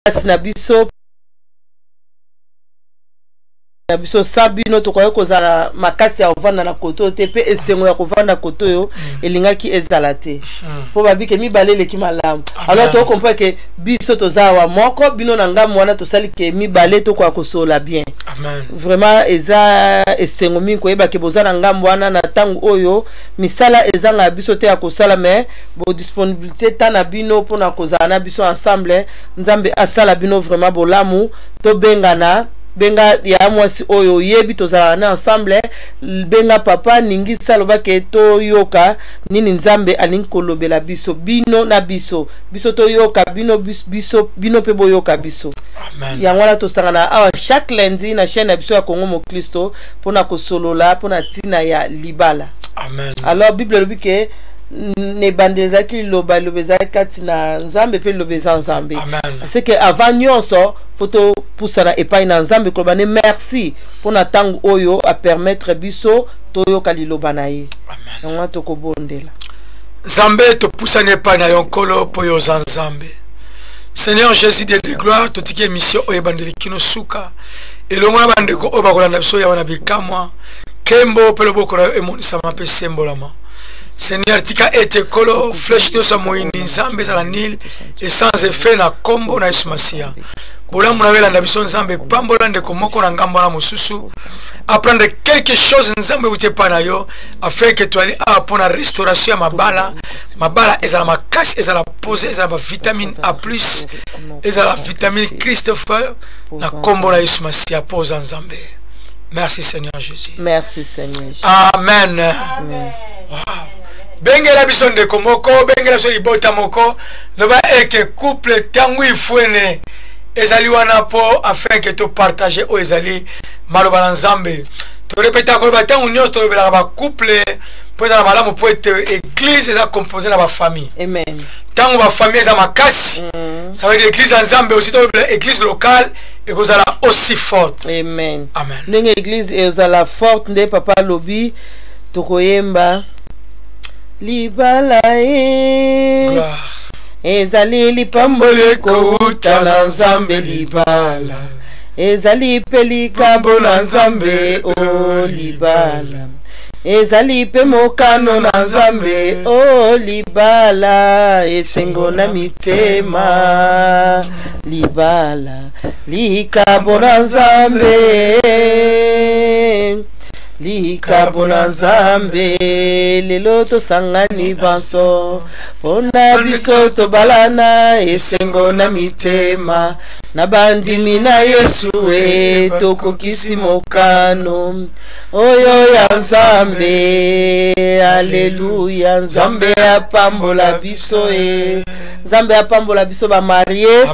na biso na biso sabino to koyo kozala makasi ya ovanda na koto te pe esengo ya kovanda koto yo elingaki ezalate po babike mibale ki malamu alors to comprendre que biso to zawa moko bino na ngamu wana to sali ke mibale to kwa kosola bien. Amen. Vraiment eza esengo mingi ko yeba ke bozana ngamu wana na tangu oyo misala ezanga biso te ya kosala mais bo disponibilité tana bino pona kozana biso ensemble nzambe asala bino vraiment bolamu to bengana benga ya mwasi oyo yebi tozala na ensemble benga papa ningi saloba ke to yoka nini nzambe alingi kolobela biso bino na biso to yoka bino pe boyoka biso. Amen. Ya wana to sangana awa chaque lundi na chaîne ya biso ya Congo Mo Kristo pona kosolola pona tina ya libala. Amen. Alors Bible lobi ke ne bandezaki loba lobezaki kati na nzambe pe lobeza nzambe. C'est que avant nyonso photo pusana epai na nzambe ko bane merci pour na tangu oyo a permettre biso toyo kaliloba na ye. Amen. On to ko bondela. Nzambe to pusana epai na yonkolo po yo nzambe. Seigneur Jésus de gloire to tike mission oyo bandeli kino suka. Elongo na bandeko oyo bakolanda biso ya wana bikamwa. Kembo pe loboko na emonisa mape sembolama. Seigneur tika ete kolo flèche de sa moyini nzambe za la Nil et sans effet na kombo na Ismasia. Bola munawela na biso nzambe pambola ndeko moko na ngambo na mususu apprendre quelque chose nzambe utepa na yo afin que tu allais pour la restauration ya mabala ezala makasi ezala posé ezala ba vitamine A+ ezala vitamine Christopher na kombo na Ismasia poza nzambe. Merci Seigneur Jésus. Merci Seigneur Jésus. Amen. Amen. Wow. Bengela biso ndeko moko bengela biso libota moko loba eke couple tangu ifuene ezali wana po afin que to partager o ezali maloba na nzambe to répéter ko batangu nyos to bela ba couple po ezala malamu po ete église eza composée na ba famille. Amen. Tangu ba famille eza makasi ça veut dire église en nzambe aussi to bela église locale et kozala aussi forte. Amen. Amen. Ndenge église ezala forte nde papa lobi to koyemba libala gloire ezali lipamboli kouta na nzambe libala ezali pelikambo na nzambe o libala ezali pe mokano na nzambe o libala esengo na mitema libala likabo na nzambe likabo na nzambe lelo tosangani banso pona biso tobalana esengo na mitema na bandimi na Yesu tokokisi mokano oyo ya nzambe. Alleluya. Nzambe apambola biso nzambe apambola biso ba marié.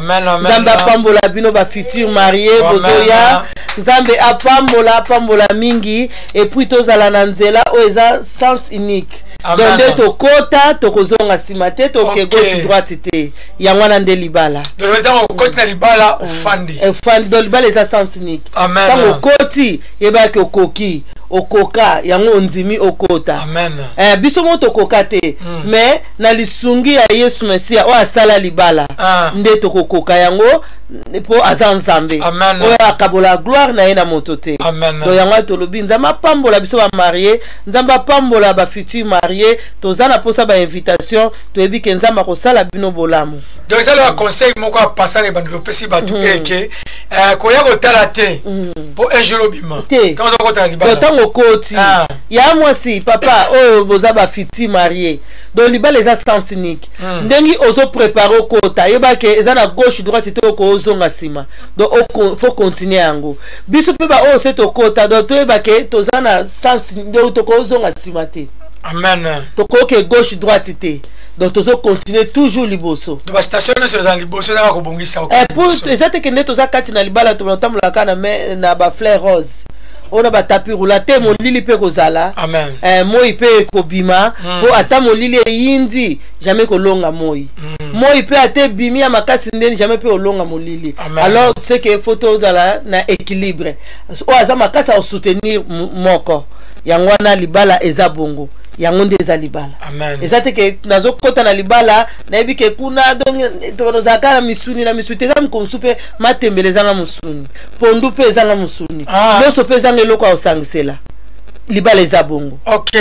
Nzambe apambola bino ba futur marié bozoya. Nzambe apambola mingi et puis tozala na nzela o eza sens unique. Donc de to kota to kozonga simate to ke gauche droite te ya mwana nde libala. Donc metamo koti na libala ufandi. Ufandi do libala eza sens unique. Amen. Tango koti yeba ke okoki okoka yango ondimi okota. Amen. Biso mo to koka te mais na lisungi ya Yesu Mesia o asala libala nde to kokoka yango po aza nzambe. Amen. O akabola gloire na ye na moto te. Amen. Do yango to lobi nzamba pambola biso ba marié nzamba pambola ba futur marié tozana posa ba invitation to ebi ke nzamba ko sala bino bolamu. Donc ça le conseil moko a passer les bandelo pesi batu eke ko ya ko tala te po un jour obima. Comment ça ko tala libala? Tango koti ya mwasi papa o boza ba futur marié. Donc libala eza sens unique. Ndengi ozo préparer kota yeba ke eza na gauche droite te ko zonga sima. Donc faut continuer yango. Biso pe ba o se to kota donc to yeba ke tozana sens de to ko zonga sima te. Amen. To ko ke gauche droite te. Donc tozo continuer toujours liboso. Donc ba station sur za liboso na ko bongisa. Pour ezate ke neto za kati na libala to tamula kana na ba fleur rose. On a ba tapis roulate mon lili pe kozala. Amen. Moi pe kobima po ata mon lili yindi jamais ko longa moi. Moi pe ate bimi ya makasi ndeni jamais pe olonga mon lili. Alors c'est que photo dala na équilibre. O aza makasa o soutenir moko. Yangwana libala eza bongo. yango nde eza libala. Amen. Eza te ke nazokota na libala nayebi ke kuna donc tozaka na misuni eza mkomsu mpe matembele ezanga musuni pondu mpe ezanga musuni nyonso mpe ezanga eloko ya osangisela libala eza bongo. Ok.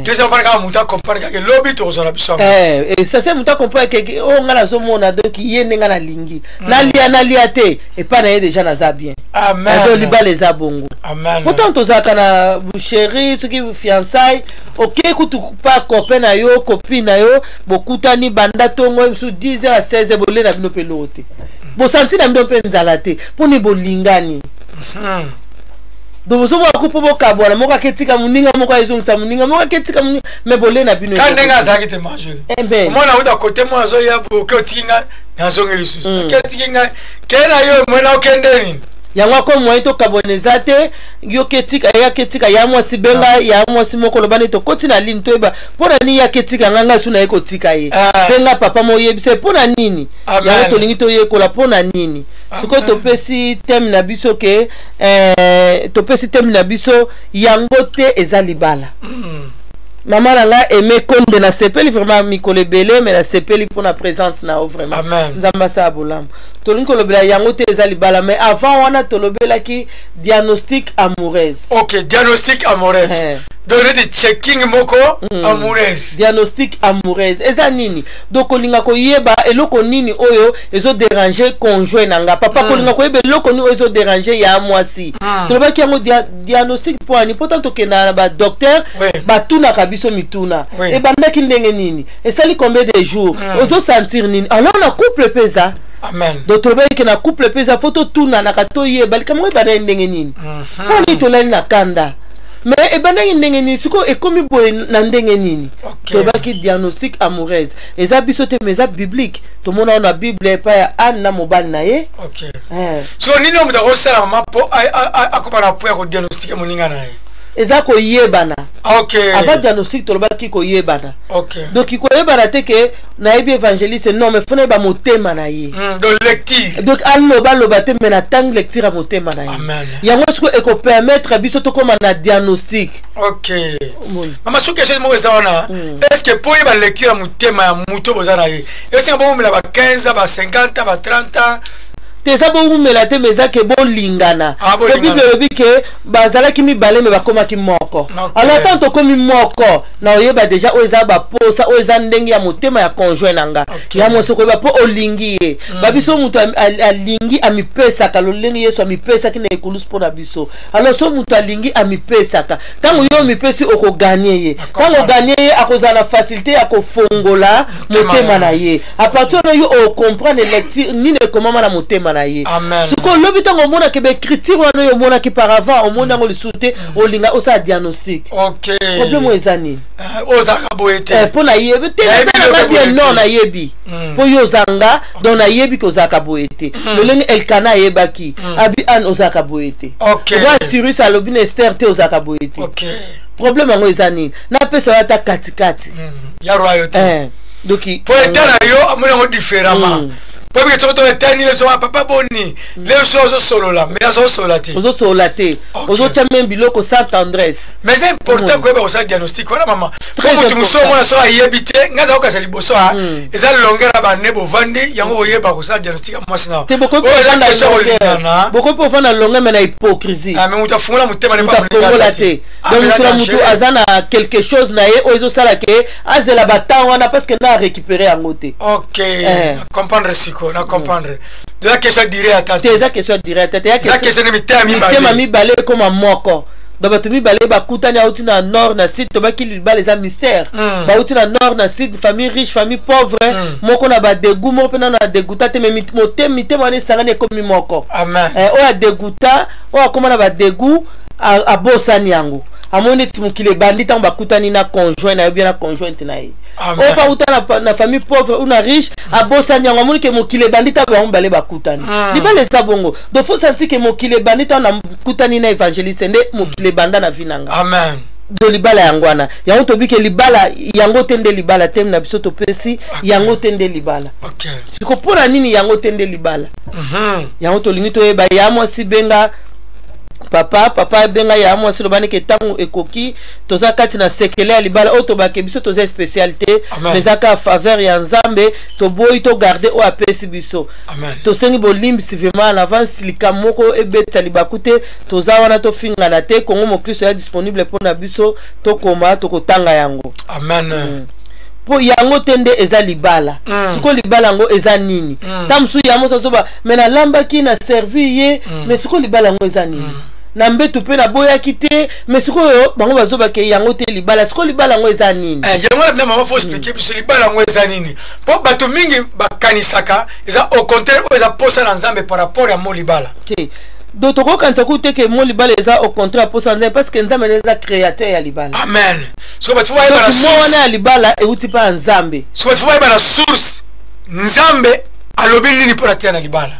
Deuxième part quand muta comprendre que lobby to zona biso. Et ça c'est muta comprendre que o ngana zo mona donc yende ngana lingi. Na lia te et pas na déjà na bien. Amen. Donc libala eza bongo. Amen. Pourtant to zaka na chéri ce qui fiançailles, OK kutu pas copain na yo, copine na yo, bokuta ni banda tongo sous 10h à 16h bolé na bino pelote. Bo senti na bino pe nzala te, poni bolingani. Donc vous avez coupé vos cabouana, moi qui tika muninga, moi qui zong sa muninga, moi qui tika muninga, mais bolé na bino. Quand nenga za qui te mange. Moi na uda côté moi zo ya bo que tinga na zonge lisusu. Que tinga, que na yo moi na okende ni. Yango ko moi to kaboneza te, yo ketika ya moi si benga ya moi si moko lobane to koti na ligne to eba. Pona ni ya ketika nganga suna eko tika ye. Benga papa mo yebise pona nini? Ya to lingi to ye kola pona nini? Siko topesi thème na biso ke topesi thème na biso yango te eza libala. Maman là aimé konde na sepeli vraiment mikole belé mais na sepeli pour la présence na vraiment. Amen. Nzamba sa bolam. Tolin ko lobela yango te eza libala mais avant wana to lobela ki diagnostic amoureuse. OK, diagnostic amoureuse. Donner des checking moko amoureuse. Diagnostic amoureuse. Eza nini? Donc kolinga ko yeba eloko nini oyo ezo déranger conjoint nanga. Papa kolinga ko yeba eloko nini ezo déranger ya mwasi. To lobela ki yango diagnostic pour ani pourtant to kena ba docteur ba tuna biso mituna et bandaki ndenge nini et ça li combien de jours ozo sentir nini alors na couple pesa. Amen. Donc trouver que na couple pesa photo tuna na kato ye bali kama ba ndenge nini poni to la na kanda mais e bandaki ndenge nini siko e komi boy na ndenge nini to baki diagnostic amoureuse eza biso te mais eza biblique to mona na bible pa ya Anna mobali na ye. OK. So nini o mutako sala mama po akopana po ya ko diagnostic moninga na ye. Eza ko yebana. OK. Avant diagnostic to lobaki ko yebana. OK. Donc ko yebana te ke na yebi évangéliste non mais fona ba motema na ye. Donc lecture. Donc allo ba loba te mais na tang lecture a motema na ye. Amen. Yango siko e ko permettre biso to koma na diagnostic. OK. Mama sou question mo eza wana. Est-ce que pour yeba lecture a motema ya muto bozana ye. Est-ce que bon me la ba 15 ba 50 ba 30 ans teza bo umela te meza ke bo lingana. Le Bible le dit que bazala ki mi balé me bakoma ki moko. Alors tant to komi moko na oyeba déjà oza ba posa oza ndenge ya motema ya conjoint nanga. Ya mo soko ba po olingi ye. Ba biso muto alingi amipesa ka lolengi yeso amipesa ki na ekulus po na biso. Alors so muto alingi amipesa ka. Tango yo mipesi oko gagner ye. Tango gagner ye akoza na facilité ya ko fongola motema na ye. A partir de yo o comprendre lecture ni ne comment na motema na ye. Amen. Ce qu'on l'obit en mona que be critique wana yo mona ki par avant au mona ngoli souté o linga o sa diagnostic. OK. Problème ezani. O za kaboete. Pour na yebi te na bien non na yebi. Pour yo zanga don na yebi ko za kaboete. Le leni elkana yebaki abi an o za kaboete. OK. Wa sur ça lobine Esther te o za kaboete. OK. Problème ngo ezani. Na pesa wata katikati. Ya royauté. Donc pour etana yo amona différemment. Pour que tu te tenir le soir papa boni les choses solo là mais ça solati ozo solate ozo chamem biloko sans tendresse mais c'est important que ba diagnostic voilà maman comme tu muso mona so ayebite ngaza ko kasali boso ha eza longera ba nebo vandi yango oyeba ko sa diagnostic moi sina te boko po fana longa mais na hypocrisie ah mais mutafungula mutema ne pas solate donc mutu azana quelque chose na ye ozo sala ke azela bata wana parce que na récupérer en côté. OK comprendre na comprendre de la question directe à tes question directe ya question mi balé comme moko donc batu mi balé ba kutani auti na nord na sud to ba ki libala les mystère ba auti na nord na sud famille riche famille pauvre moko na ba dégoût mo pena na dégoûta te mais mitema ne sangane comme moko. Amen. O a dégoûta o a comme na ba dégoût a bosani yango amone ti mukile bandita on ba kutani na conjoint na bien na conjointe na ye. On va outa na famille pauvre ou na riche a bosani yango amone ke mukile bandita ba on balé ba kutani libala za bongo donc faut sentir que mukile bandita na kutani na évangéliste nde mukile banda na vinanga. Amen. Do libala yangwana yango to bike libala yango tende libala tem na biso to pesi yango tende libala. OK. Siko pona nini yango tende libala yango to lingi to yeba ya mo si benga papa benga ya mwasi lobani ke tango ekoki toza kati na sekele ya libala o tobake biso toza spécialité mais aka faveur ya nzambe to boyi to garder o apesi biso to sengi bolimbisi vraiment en avance likamoko ebeta libakute toza wana to finga na te kongo mokristo ya disponible pona biso to koma to kotanga yango amen po yango tende eza libala siko libala yango eza nini tamsu ya mosa soba mena lamba ki na servi ye mais siko libala yango eza nini na mbetu pe na boya kite mais siko yo bango bazoba ke yango te libala siko libala yango eza nini yango na mama faut expliquer biso libala yango eza nini po bato mingi bakanisaka eza au contraire eza posa na nzambe par rapport ya mo libala donc toko kanisa kute ke mo libala eza au contraire posa nzambe parce que nzambe eza créateur ya libala amen so batu ba yeba na source mo wana ya libala euti pa nzambe so batu ba yeba na source nzambe alobi nini pour atia na libala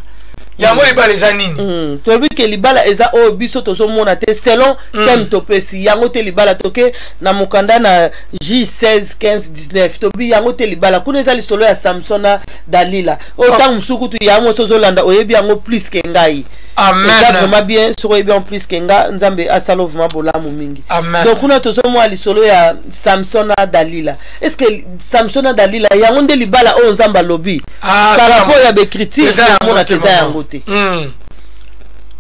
yango libala eza nini toyebi ke libala eza oyo biso tozomona te selon thème topesi yango te libala toke na mokanda na J 16 15 19 tobi yango te libala kuna eza lisolo ya Samson na Dalila oyo ntango mosuku tu yango sozolanda oyebi yango plus ke ngai amen eza vraiment bien soko oyebi en plus ke nga nzambe asala vraiment bolamu mingi donc kuna tozomona lisolo ya Samson na Dalila est-ce que Samson na Dalila yango nde libala oyo nzambe alobi par rapport ya becriture yamona teza yango te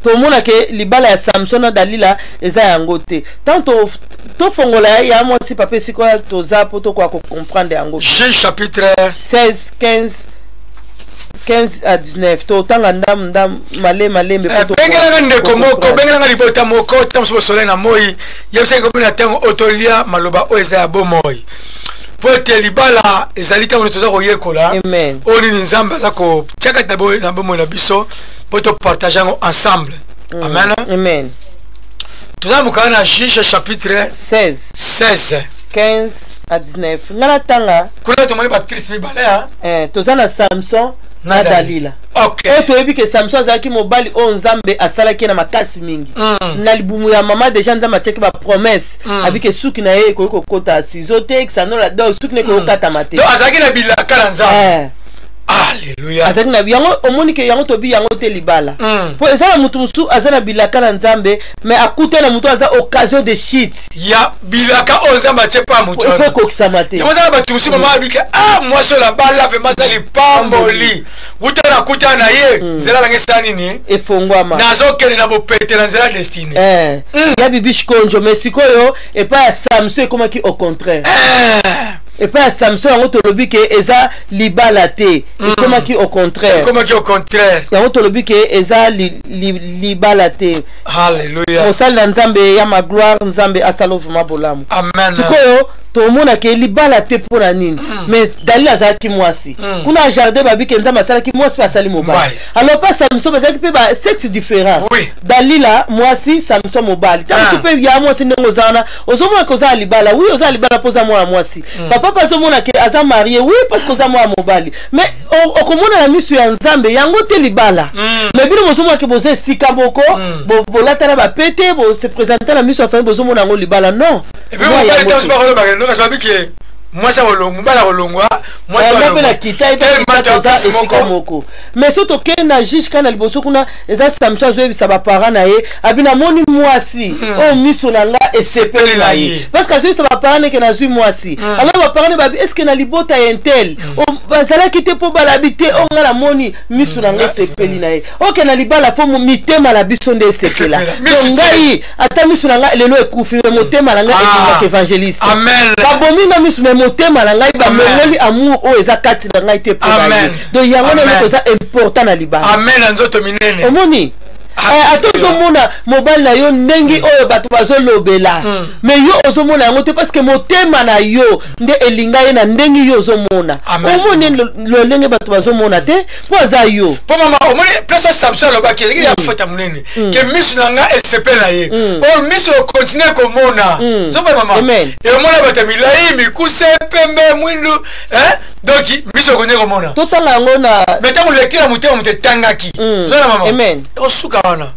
tomona ke libala ya Samson na Dalila eza yango te tanto to fongola ya mwasi pape siko toza poto kwa comprendre yango J chapitre 16 15 à 19 to tanga ndam male malembe poto bengela ndeko moko bengela libota moko tamso soleil na moi yebse ko bina tango otolia maloba o eza ya bomoi pote libala ezali tango toza koyekola amen oni nzamba za ko chaka tabo na bomoi na biso poto partager ensemble amen amen toza mukana na J chapitre 16 15 à 19 ngala tanga kuna to moi baptiste mibala toza na Samson na Dalila okay toyebi ke Samson azalaki mobali o nzambe asalaki na makasi mingi na libumu ya mama deja nzambe atiaki ba promesse abike suki na ye ekoki kokota sizo te kisanola do suki ne kokata mate donc azalaki na bilaka na nzambe Alléluia. Azaki na yango omoni ke yango tobi yango te libala. Po ezala mutu musu azana bilaka na nzambe mais akuta na mutu aza occasion de shit. Ya bilaka onzamba tsepa mutu. Ko kokisama te. Yango za batu musu mama abike moi sur la balle la fait mazali pamboli. Wuta na kuta na ye nzela la ngesa nini? Efongwama. Nazo kele na bo pete na nzela destinée. Ya bibish konjo mais sikoyo et pas Samson komaki au contraire. Et pas Samson yango tolobi ke eza libala te comment qui au contraire yango tolobi ke eza libala te. Alléluia. Osala nzambe ya ma gloire nzambe asala vraiment bolamu amen sikoyo tomona ke libala te pona nini mais Dalila azalaki mwasi kuna jardin babi ke nzambe asalaki mwasi asali mobali alors pas Samson bazalaki pe ba sexe différent Dalila mwasi Samson mobali tanto pe ya mwasi ndongo zana ozomona ko za libala oui oza libala poza mwana mwasi papa pas ozomona ke aza marié oui parce que oza mwana mobali mais okomona na misu ya nzambe yango te libala mais bino bozomona ke boze sika boko bolatana ba pete bo se présenter na misu afin bozomona ngo libala non et puis on va sababu ke moi ça olongo bala olongwa moi ça olongo na kita moko mais surtout que na juge kana liboso kuna eza Samson azoyebisa ba parents na ye abina moni mwasi o miso na nga esepeli na ye parce que azoyebisa ba parents ke na zui mwasi alors ba parents babi est-ce que na libota ya intel o bazala kite po balabite o nga na moni miso na nga esepeli na ye OK na libala fo mitema la biso nde esepela ngai ata miso na nga lelo ekufi motema na nga ekanga évangéliste amen babomi na miso motema na ngai ba mengoli amour o eza kati na ngai te pour amen donc yango na eza important na libala amen nzoto minene omoni atozomona mobali na yo ndenge oyo bato bazolobela mais yo ozomona yango te parce que motema na yo nde elinga ye na ndenge yo ozomona omoni lolenge bato bazomona te po aza yo po mama omoni place Samson alobaki ezeki ya fota munene ke misu na nga esepela ye o misu continue komona zopa mama e omona bato milai mikuse pembe mwindu donc misu konye komona totanga yango na metango lekela mutema mutetangaki zona mama amen osuka wana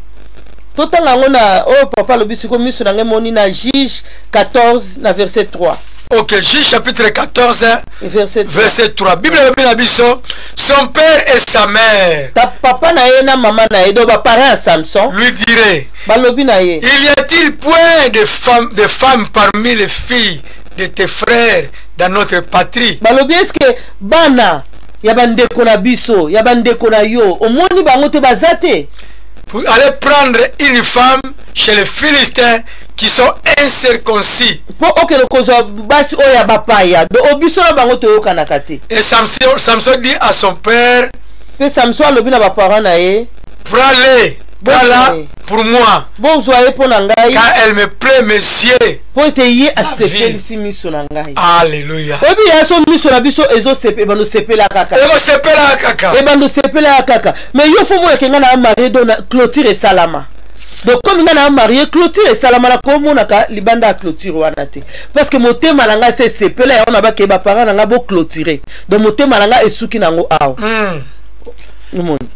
totanga yango na o papa lobisiko misu na ngai moni na Juge 14 na verset 3. OK, Juge chapitre 14 verset 3. Bible na biso son père et sa mère. Ta papa na ye na maman na ye do ba parents Samson lui dirait balobi na ye il y a-t-il point de femmes parmi les filles de tes frères dans notre patrie? balobi eske bana ya bandeko na biso ya bandeko na yo omoni bango te baza te pour aller prendre une femme chez les Philistins qui sont incirconcis. po okelo kozwa basi oyo ya bapaya do obiso na bango toyokanaka te. Et Samson dit à son père, pe Samson alobi na baparent na ye prends-les, prends-la pour moi, bozwa ye mpo na ngai car elle me plaît mes yeux. po ete ye asepelisi miso na ngai. Alléluia. oyebi ya so miso na biso ebando sepela kaka ekosepela kaka ebando sepela kaka mais yo fo mona ke nga na marié donc na clôture esalama donc comme nga na marié clôture esalama na komonaka libanda ya clôture wana te parce que motema na nga se sepela yango na bakeye baparent na nga bo clôturer donc motema na nga esuki nango awa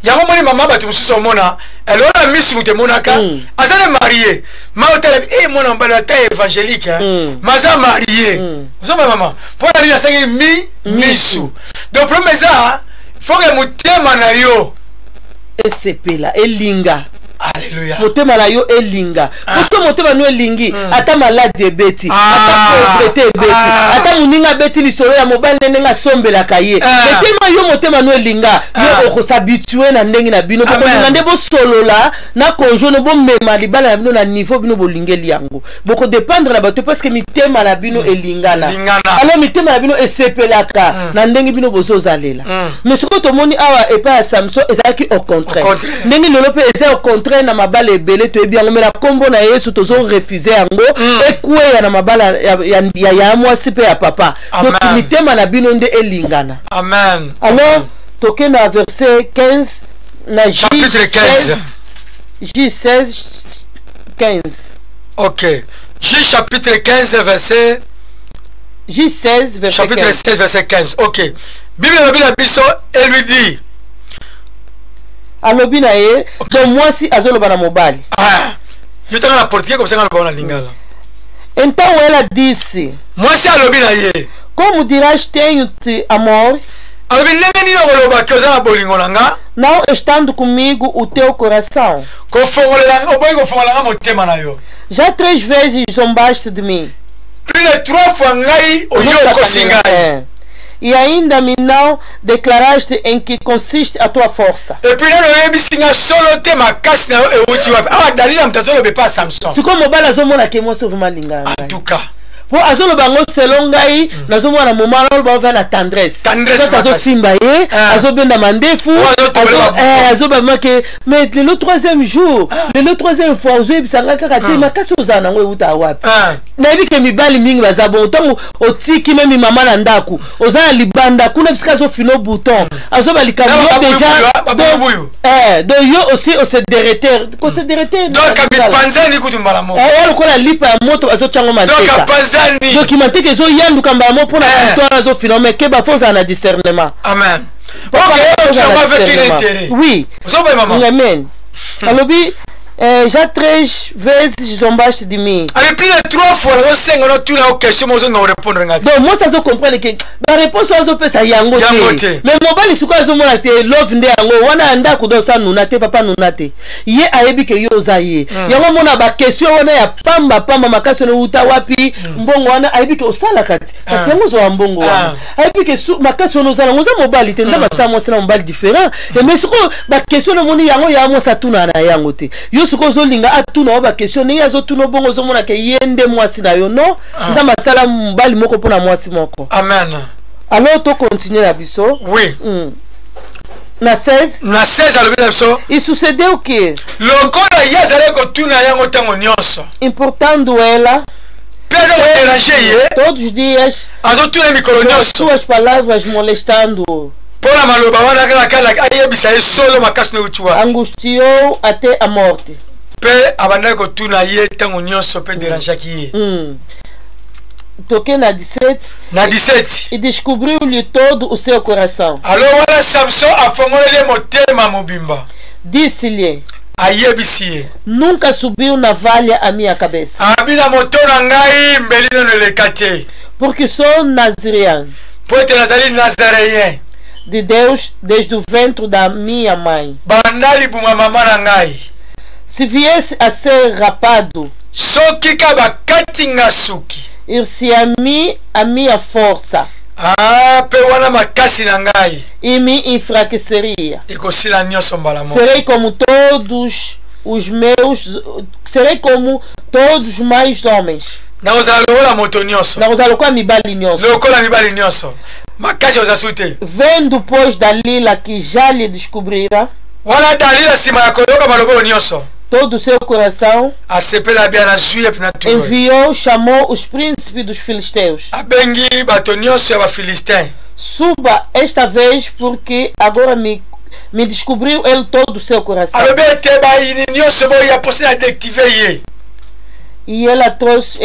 yango moni mama bato mosusu omona elona misu moto emonaka aza na marié maotala mwana mobali ata évangélique maza marié ozomba mama mpo na nini asangi misu donc problème eza foke motema na yo esepela elinga. Alléluia. motema na yo elinga parce que motema no elingi ata maladi ebeti ata pauvreté ebeti ata muninga beti lisolo ya mobali nenga sombelaka ye motema yo motema no elinga yo okosabitue na ndenge na bino bokolinga nde bosolola na conjoint bomema libala na bino na niveau bino bolingeli yango bokodépendre na bato parce que mitema na bino elingana alors mitema na bino esepelaka na ndenge bino bozozalela mais soko tomoni awa epa ya Samson ezalaki au contraire ndenge lelo pe eza au contraire na mabala ebele to ebiango mena kombo na Yesu tozo refuser yango ekweya na mabala ya mwasi pe ya papa donc mitema na bino nde elingana. Amen. Alors toke na verset 15 na chapitre 15 J16 15. OK. J chapitre 15 verset J16 verset chapitre 15. 16 verset 15. OK. Bible na biso elle lui dit alobi na ye donc mwasi azoloba na mobali yo tanga na portugais comme ça ngana na lingala então ela disse mwasi alobi na ye como dirás tenho-te amor alobi ndenge nini okoloba ke oza na bolingo na nga não estando comigo o teu coração oboyi kofongolanga motema na yo já 3 vezes zombaste de mim plus de 3 fois ngai oyo okosi ngai e ainda me não declaraste em que consiste a tua força. Et puis là oyebisinga solo te makasi na yo euti wapi awa dalila moto azoloba epa Samson sikoyo mobali azomona ke mwasi ovema linganga en tout cas po azoloba yango selo ngai nazomona moma aloba ova na tendresse azosimba ye azobenda mandefu azobama ke mais lelo 3e jour lelo 3e fois ozoyebisanga kaka te makasi ozala nango euta wapi nayebi ke mibali mingi baza bon ntango otiki memi mama na ndako oza na libanda kuna bisika azofina bouton azoba likambo yo déjà donc yo aussi ose derete kose derete donc mipanzani kutu mbala moko lokola lipa ya moto azotyango mateka documenté que zo yandu kamba mo pour la histoire zo phénomène que ba faut en discernement. Amen. OK, tu vas avec quel intérêt? Oui. Zo ba maman. Amen. Alobi já 3 vezes zombaste de mim. Avec plus de 3 fois zo senga no tuna o question mo zo nga répondre ngati. Donc moi ça zo comprendre que la réponse zo pesa yango te. Mais mobali siko zo mona te love nde yango wana anda ko do sa nuna te papa nuna te. Ye ayebi ke yo za ye. Yango mona ba question wana ya pamba makasi no uta wapi mbongo wana ayebi ke osala kati. Kasi yango zo mbongo wana. Ayebi ke makasi no zala ngoza mobali te nza ba sa mo sala mobali différent. Mais siko ba question no moni yango ya mo sa tuna na yango te. Siko zolinga atuna ba question ndenge azotuna bongo zomona ke yende mwasi na yo no nza masala mbali moko pona mwasi moko. Amen. Alors to continuer la biso. Oui. Na 16 alobi na biso il succédait o que lokola yazale ko tuna yango tango nyonso importando ela pesa ko déranger ye todos os dias azotuna mikolo nyonso suas palavras molestando pona maloba wana kala ayebisa ye solo makasi no utuwa angustiou até a morte pe abandaki kotuna ye ntango nyonso pe dérangeaki ye toquei na 17 e descobriu-lhe todo o seu coração. Alors wana Samson afongoleli motema mobimba disse-lhe ayebisi ye nunca subiu navalha a minha cabeça abina moto na ngai mbeli no eleka te porque sou nazireano po ete nazali nazaréen de Deus desde o ventre da minha mãe. Bandali buma mama na ngai. se viesse a ser rapado, soki kaba katinga suki il se a minha força pe wana makasi na ngai e me enfraqueceria. ekosila nyonso mbala moko. Serei como todos os meus, serei como todos os mais homens. nakozala lokola moto nyonso, Nakozala lokola mibali nyonso. lokola mibali nyonso, makasi ozasu te. Vendo pois Dalila que já lhe descobrira wana Dalila nsima ya koyoka maloba nyonso todo o seu coração, asepela bia na zwi epi na tulo enviou, chamou os príncipes dos filisteus. abengi bato nyonso ya bafilistin. Suba esta vez, porque agora me descobriu ele todo o seu coração. alobi ete bayini nyonso boya mposi na deactive ye. E ela trouxe,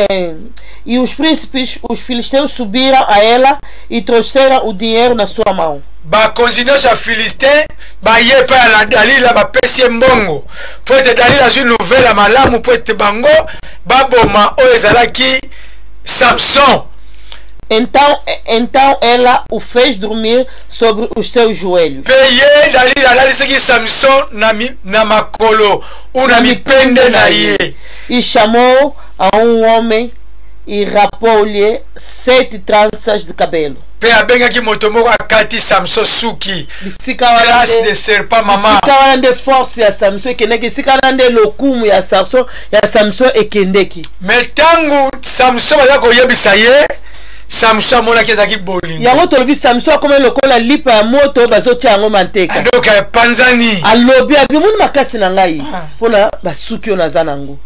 e os príncipes, os filisteus subiram a ela e trouxeram o dinheiro na sua mão. bakonzi nyonso ya filistin baye epai ya Dalila bapesi ye mbongo mpo ete Dalila azwi nouvelle ya malamu mpo ete bango baboma oyo ezalaki Samson. Então ela o fez dormir sobre os seus joelhos. mpe ye Dalila alalisaki Samson na makolo ou na mipende na ye. E chamou a homem e rapou-lhe 7 tranças de cabelo. mpe abengaki moto moko akati Samson suki trace de serpent mama. Bisika wana nde force ya Samson ekendeki, esika wana nde lokumu ya Samson ekendeki. me ntango Samson baza koyebisa ye, Samson amonaki ezalaki bolingo. Yango tolobi Samson akomi lokola lipa ya moto bazotia yango manteka. adoka epanzani alobi abi moni makasi na ngai mpona basuki oyo naza nango.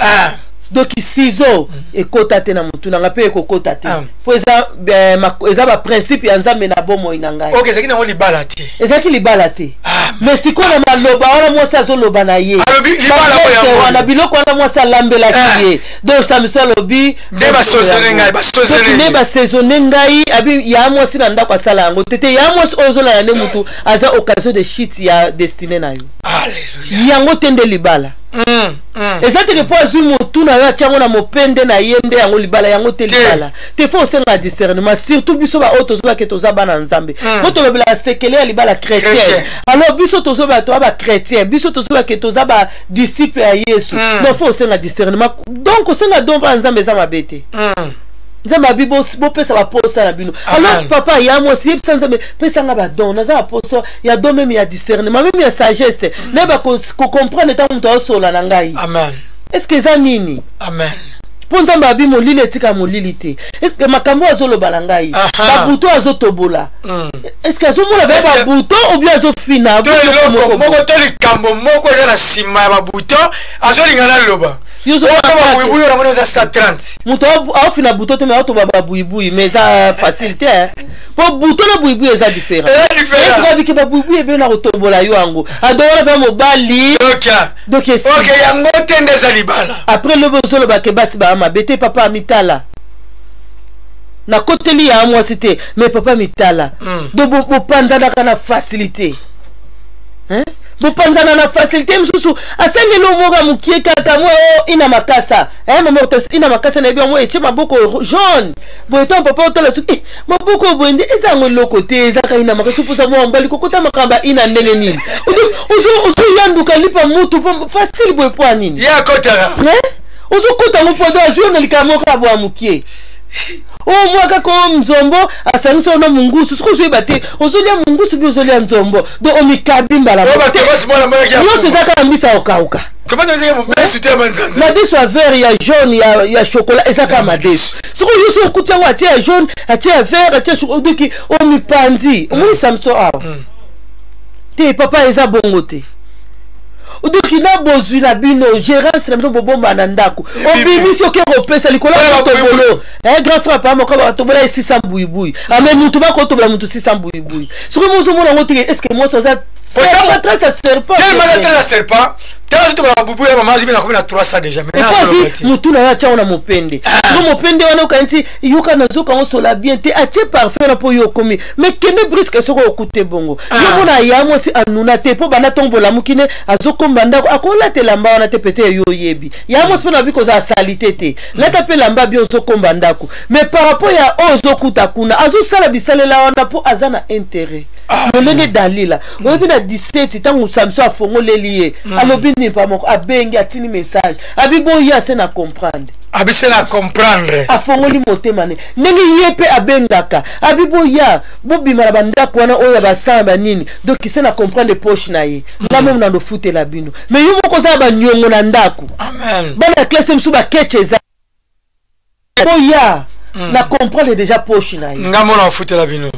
Donc sizo ekota te na mutu nanga pe ekokota te po eza ba principe ya Nzambe na bomoi na ngai. ok ezalaki nango libala te. ezalaki libala te. mais sikoyo na maloba wana mwasi azoloba na ye wana biloko wana mwasi alambelaki ye. Donc Samson alobi nde basaisonne ngai abi ya mwasi na ndako asala yango tete ya mwasi oyo ozolaya nde mutu aza occasion de shit ya destine na yo. yango te nde libala. eza teke po azwi motu na yo atiango na mopende na ye nde yango libala, yango te libala te fo osenga discernement, surtout biso ba oyo tozolaki toza bana Nzambe po tolobela sekele ya libala chrétien. alors biso tozobela toza ba chrétien, biso tozolaki toza ba disciple ya Yesu. donc fo osenga discernement, donc osenga don bana Nzambe eza mabe te. Nzambe abi bopesa baposa na bino. alors papa ya mwasi yebisa Nzambe pesanga badon naza baposa ya don meme ya discernement meme ya sagesse nayeba kocomprendre ntango moto aosola na ngai. amen. est ce que eza nini? amen. mpo Nzambe abi molili etika molili te. est ce que makambo azoloba na ngai babuto azotobola est ce que azomona vea babuto ou bien azofina moko to likambo moko eza na nsima ya babuto azolinga na liloba mutu aofina buto te me aotoba babuibui mais eza facile te po buto na buibui eza différent. abiki babuibui ebele na kotobola yo yango adongana vea mobali donc yango te nde eza libala. après lobi ozoloba ke basi baa mabe te papa amitala nakoteli ya mwasi te mais papa mitala do bopanzanaka na facilité bopanzana na facilité mosusu asengeli omoka mokie kaka mwa ina makasa mama ina makasa na yebi yango etie maboko jaune boye to papa otala soki maboko boye nde eza yango eloko te ezaka ina makasa mposa mwa mbali kokota makamba ina ndenge nini ozoyanduka lipa mutu facile boye po ya nini ozokota ngo podo azwi na likambo moko ya bwa mokie o mwaka ko mzombo asangisa ona mungusu siko zoyeba te ozolia mungusu bi ozolia nzombo do omikabi mbala yoso ezaka mbisa okauka madeso ya vert ya jaune ya chocolat ezaka madeso siko yoso okuti yango atie ya jaune atie ya vert atie ya chocolat odoki omipanzi omoni Samson awa te papa eza bongo te odoki na bozwi na bino gérance na bino bobomba na ndako obimisi oke kopesa likolo ya tobolo grand frère pa moko batobola 600 buibui ame mutu bakotobola mutu 600 buibui soki mozomona ngo teke est ce que moi ça très ça serpent Tazo tuba bubu ya mama zibi na 300 déjà maintenant mutu na ya chaona mopende no mopende wana ukanti yuka na zoka on sola bien te atie parfait na po yo komi mais kende brisque soko okute bongo yo mona ya mo si anuna te po bana tombola mukine azokomba ndako akola te lamba wana te pete yo yebi ya mo spena biko za salité te la tape lamba bio zokomba ndako mais par rapport ya ozokuta kuna azosala bisalela wana po azana intérêt molenge Dalila oyebi na 17 tango Samson afongoleli ye alobi nini pa moko abengi atini message abiboya se na comprendre abise na comprendre afongoli motema ne ndenge yepe abengaka abiboya bobima na bandako wana oya basamba nini donc se na comprendre poche na ye ngamo na ndo fute la bino mais yo moko za ba nyongo na ndako amen bana classe msu ba ketcheza boya na comprendre déjà poche na ye ngamo na fute la bino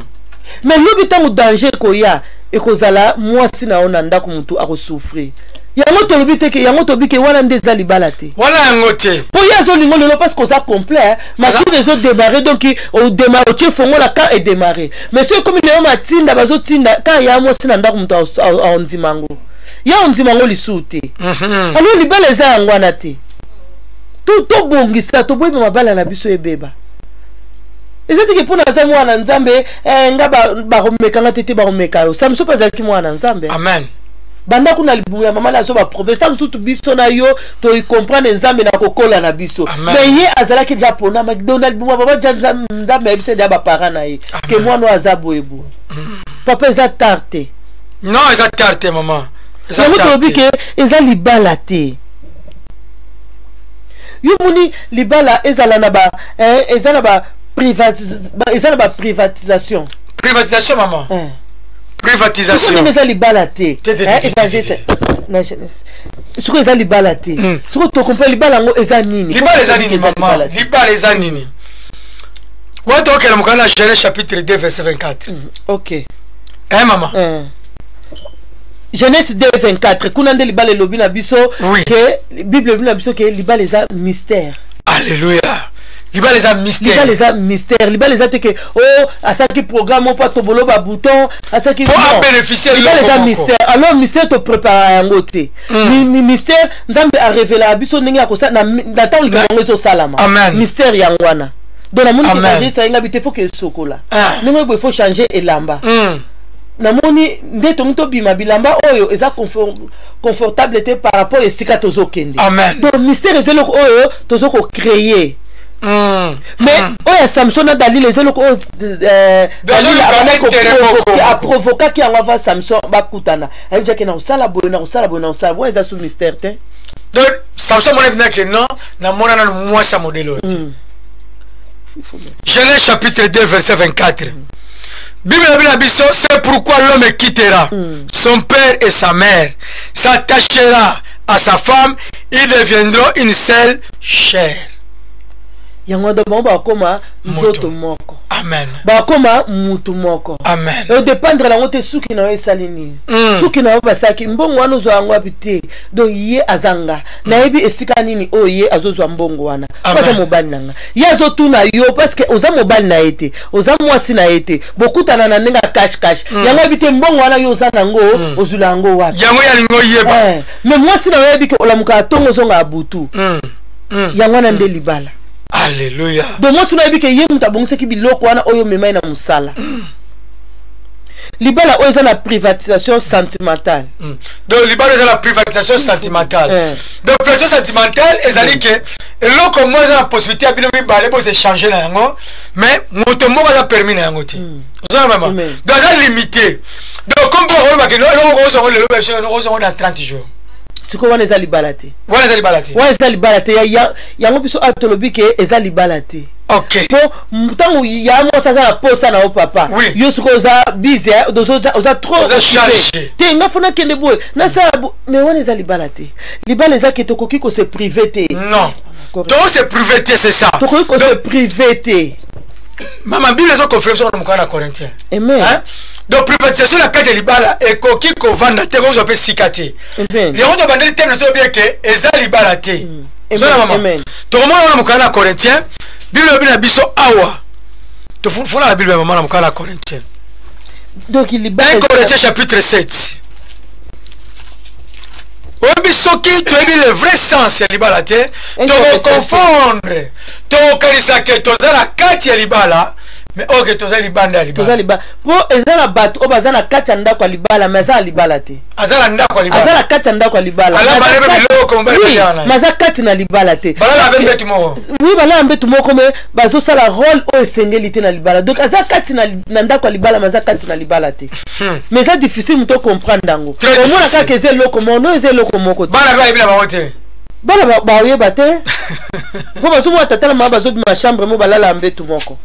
mais lobi tango danger koya ekozala mwasi na ona ndako mutu akosouffrir yango tolobi te ke yango tobi ke wana ndeza libala te wana yango te po yazo lingo lelo parce que ça complet machine les autres démarrer donc au démarrer tu fongo la car est démarré mais c'est comme le matinda bazo tinda ka ya mwasi na ndako mutu ondimango ya ondimango lisute alors libala za ngwana te to bongisa to boye mabala na biso ebeba ezati ke pona za mwana nzambe nga ba romekanga tete ba romeka yo samso pazaki mwana nzambe amen banda kuna libuya mama la so ba professeur tout biso na yo to y comprendre nzambe na kokola na biso mais ye azalaki japona McDonald buma baba nzambe ebise da ba parents na ye ke mwana azaboebu papa eza tarte non eza tarte maman eza tarte ke eza libala te yo muni libala ezala na ba eza na ba privatisation maman privatisation eza libala te na jeunesse suko eza libala te suko to comprendre libala ngo eza nini libala eza nini maman libala eza nini wato okela mukana Genèse chapitre 2 verset 24 OK maman Genèse 2 24 kuna nde libala lobi na biso ke bible lobi na biso ke libala eza mystère alléluia libala eza mystère libala eza mystère libala eza te ke asaki programme pas to bolo ba bouton asaki pour bénéficier libala eza mystère alors mystère to préparer yango te mystère nzambe a révélé à biso ndenge akosa na temps likango zo salama mystère yangwana donc na moni ke ça nga bité faut que sokola ndenge bo faut changer elamba na moni nde to bima bilamba oyo eza confortable te par rapport esika tozo kende donc mystère ezelo oyo tozo ko créer mais oya Samson a Dalil les eloko Dalil a provoqué qui en va Samson bakutana elle dit que na sala boy na sala ouais ça sous mystère te donc Samson mon venir que non na mona na moi sa modèle Genèse chapitre 2 verset 24 Bible Biso c'est pourquoi l'homme quittera son père et sa mère s'attachera à sa femme ils deviendront une seule chair yango ndo ba koma nzoto moko amen ba koma mutu moko amen e dépendre la ngote suki na esalini suki na basaki mbongo wana zo yango apite do ye azanga na yebi esika nini oye azozwa mbongo wana kwa mobali nanga ye azotuna yo parce que oza mobali na ete oza mwasi na ete bokutana na nenga cash yango ebite mbongo wana yo za nango ozula ngo wapi yango ya lingo yeba mais mwasi na yebi ke olamuka tongo zonga abutu yango na nde libala alléluia donc moi suna yebi ke ye mutabongise ki biloko wana oyo memai na musala libala oyo eza na privatisation sentimentale donc libala eza la privatisation sentimentale donc privatisation sentimentale ezali ke eloko moi eza na possibilité ya bino mibale bo s'échanger na yango mais moto moko aza permis na yango te ozana mama donc eza limité donc comme bo oyeba ke eloko ozongo lelo bebisoko ozongo na 30 jours siko wana eza libala te wana eza libala te yango biso atolobi ke eza libala te OK po ntango ya mwasi aza na posa na o papa yo siko oza busy oza trop te nga fona kende boye nasala mais wana eza libala te libala eza ke tokoki ko se privé te non donc c'est privé te c'est ça tokoki ko se privé te Maman Bible est confirmée sur le Mukana Corinthien. Amen. Donc privatisation la carte libala et koki ko vanda te ko zope sikate. Amen. Et on doit demander thème so bien que eza libala te. Amen. To mona na Mukana Corinthien, Bible bina biso awa. To fona la Bible maman na Mukana Corinthien. Donc il libala. 1 Corinthiens chapitre 7. Obi soki to ebi le vrai sens ya libala te, to confondre. To kanisa ke to za la kati ya libala mais ok toza libanda toza libala po ezala bato o bazana kati anda kwa libala mais azala libala te azala ndako libala azala kati anda kwa libala ala balebe biloko mbala maza kati na libala te bala ave mbetu moko oui bala mbetu moko me bazo sala rôle o esengeli te na libala donc azala kati na ndako kwa libala maza kati na libala te mais ça difficile muto comprendre dango au moins kaka eze loko mono eze loko moko bala ba ibila ba wote bala ba oyeba te ko bazo mo tatala ma bazo ma chambre mo balala mbetu moko.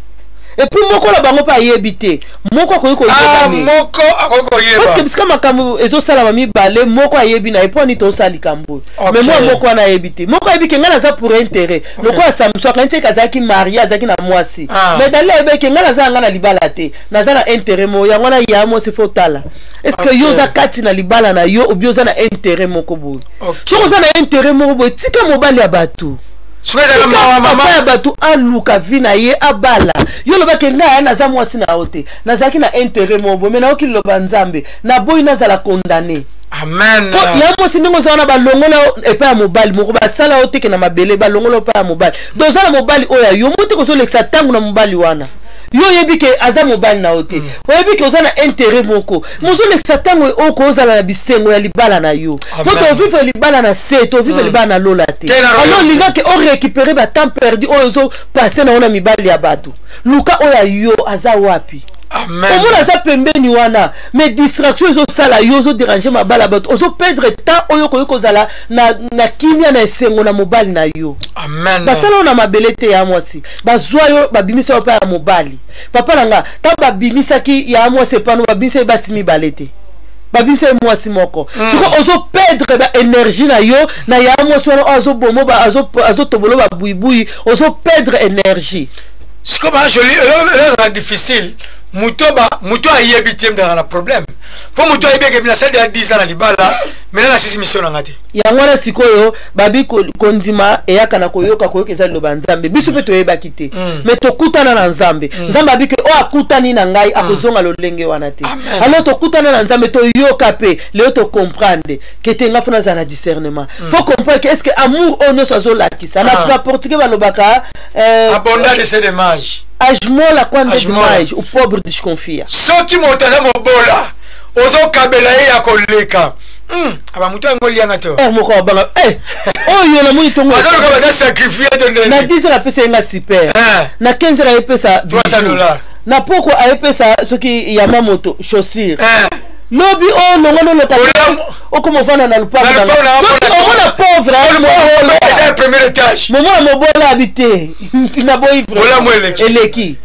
Et puis moko la bango pa yebité moko ko yiko moko akoko yeba parce que biska makambo ezo sala mami balé moko ayebi na epo ni to sali kambo mais moi moko na yebité moko yebike ngala za pour intérêt loko samso kanté kazaki maria azaki na mwasi mais dalé yebike ngala za ngana libala te na za na intérêt mo ya ngana ya mo se fotala est-ce que yo za kati na libala na yo ou za na intérêt moko bo soko za na intérêt moko bo tika mobali ya batu Soukaza mama ya batu aluka vina ye abala yo loba ke nga na za mwasi na ote na zaki na intérêt mobo mais na oki loba nzambe na boy na za la condamner amen ya mwasi ndingo za na balongola epa ya mobali moko ba sala ote ke na mabele balongola pa ya mobali doza na mobali oya yo muti ko so lexa tangu na mobali wana yo yebike aza mobali na ote oyebike oza na intérêt moko mozo lexa tangu oko ozala na bisengo ya libala na yo poto vivre libala na seto vivre libala na lola te alors linga ke o récupérer ba temps perdu ozo passer na ona mibali ya batu luka oya yo aza wapi amen omona aza pembeni wana mais distraction ezo sala yo ozo déranger mabala batu ozo perdre temps oyo ko zala na kimia na esengo na mobali na yo amen basala ona mabele te ya mwasi bazwa yo babimisa pa ya mobali papa nanga ta babimisa ki ya mwasi pano babimisa basimi balete babimisa mwasi moko siko ozo perdre ba énergie na yo na ya mwasi wana ozo bomo ba azo tobolo ba buibui ozo perdre énergie siko ba joli là difficile muto ayebite mdana na problème po muto ayebeke bina sel de 10 ans na libala maintenant na sisi mission ngate ya ngwana sikoyo babi kondima eyaka na koyoka eza loba nzambe biso pe toyeba kite mais tokutana na nzambe nzambe abike o akutani na ngai akozonga lolenge wana te alors tokutana na nzambe toyoka pe leo to comprendre que te ngafuna za na discernement faut comprendre que est-ce que amour ono sozo lakisa na portugais balobaka abondance de ces démarches ajmola kwande dimage ou pauvre disconfia soki motaza mobola ozo kabela ye ya koleka aba mutu ngoli nga to moko banga oyo na muni tongo azo ko ba sacrifier de ndene na 10 la pesa nga super na 15 la pesa $300 na poko a pesa soki ya mamoto chaussure lobi o nongono lo o como vana na lupa na pauvre c'est le premier étage momo mobola habité na boivre eleki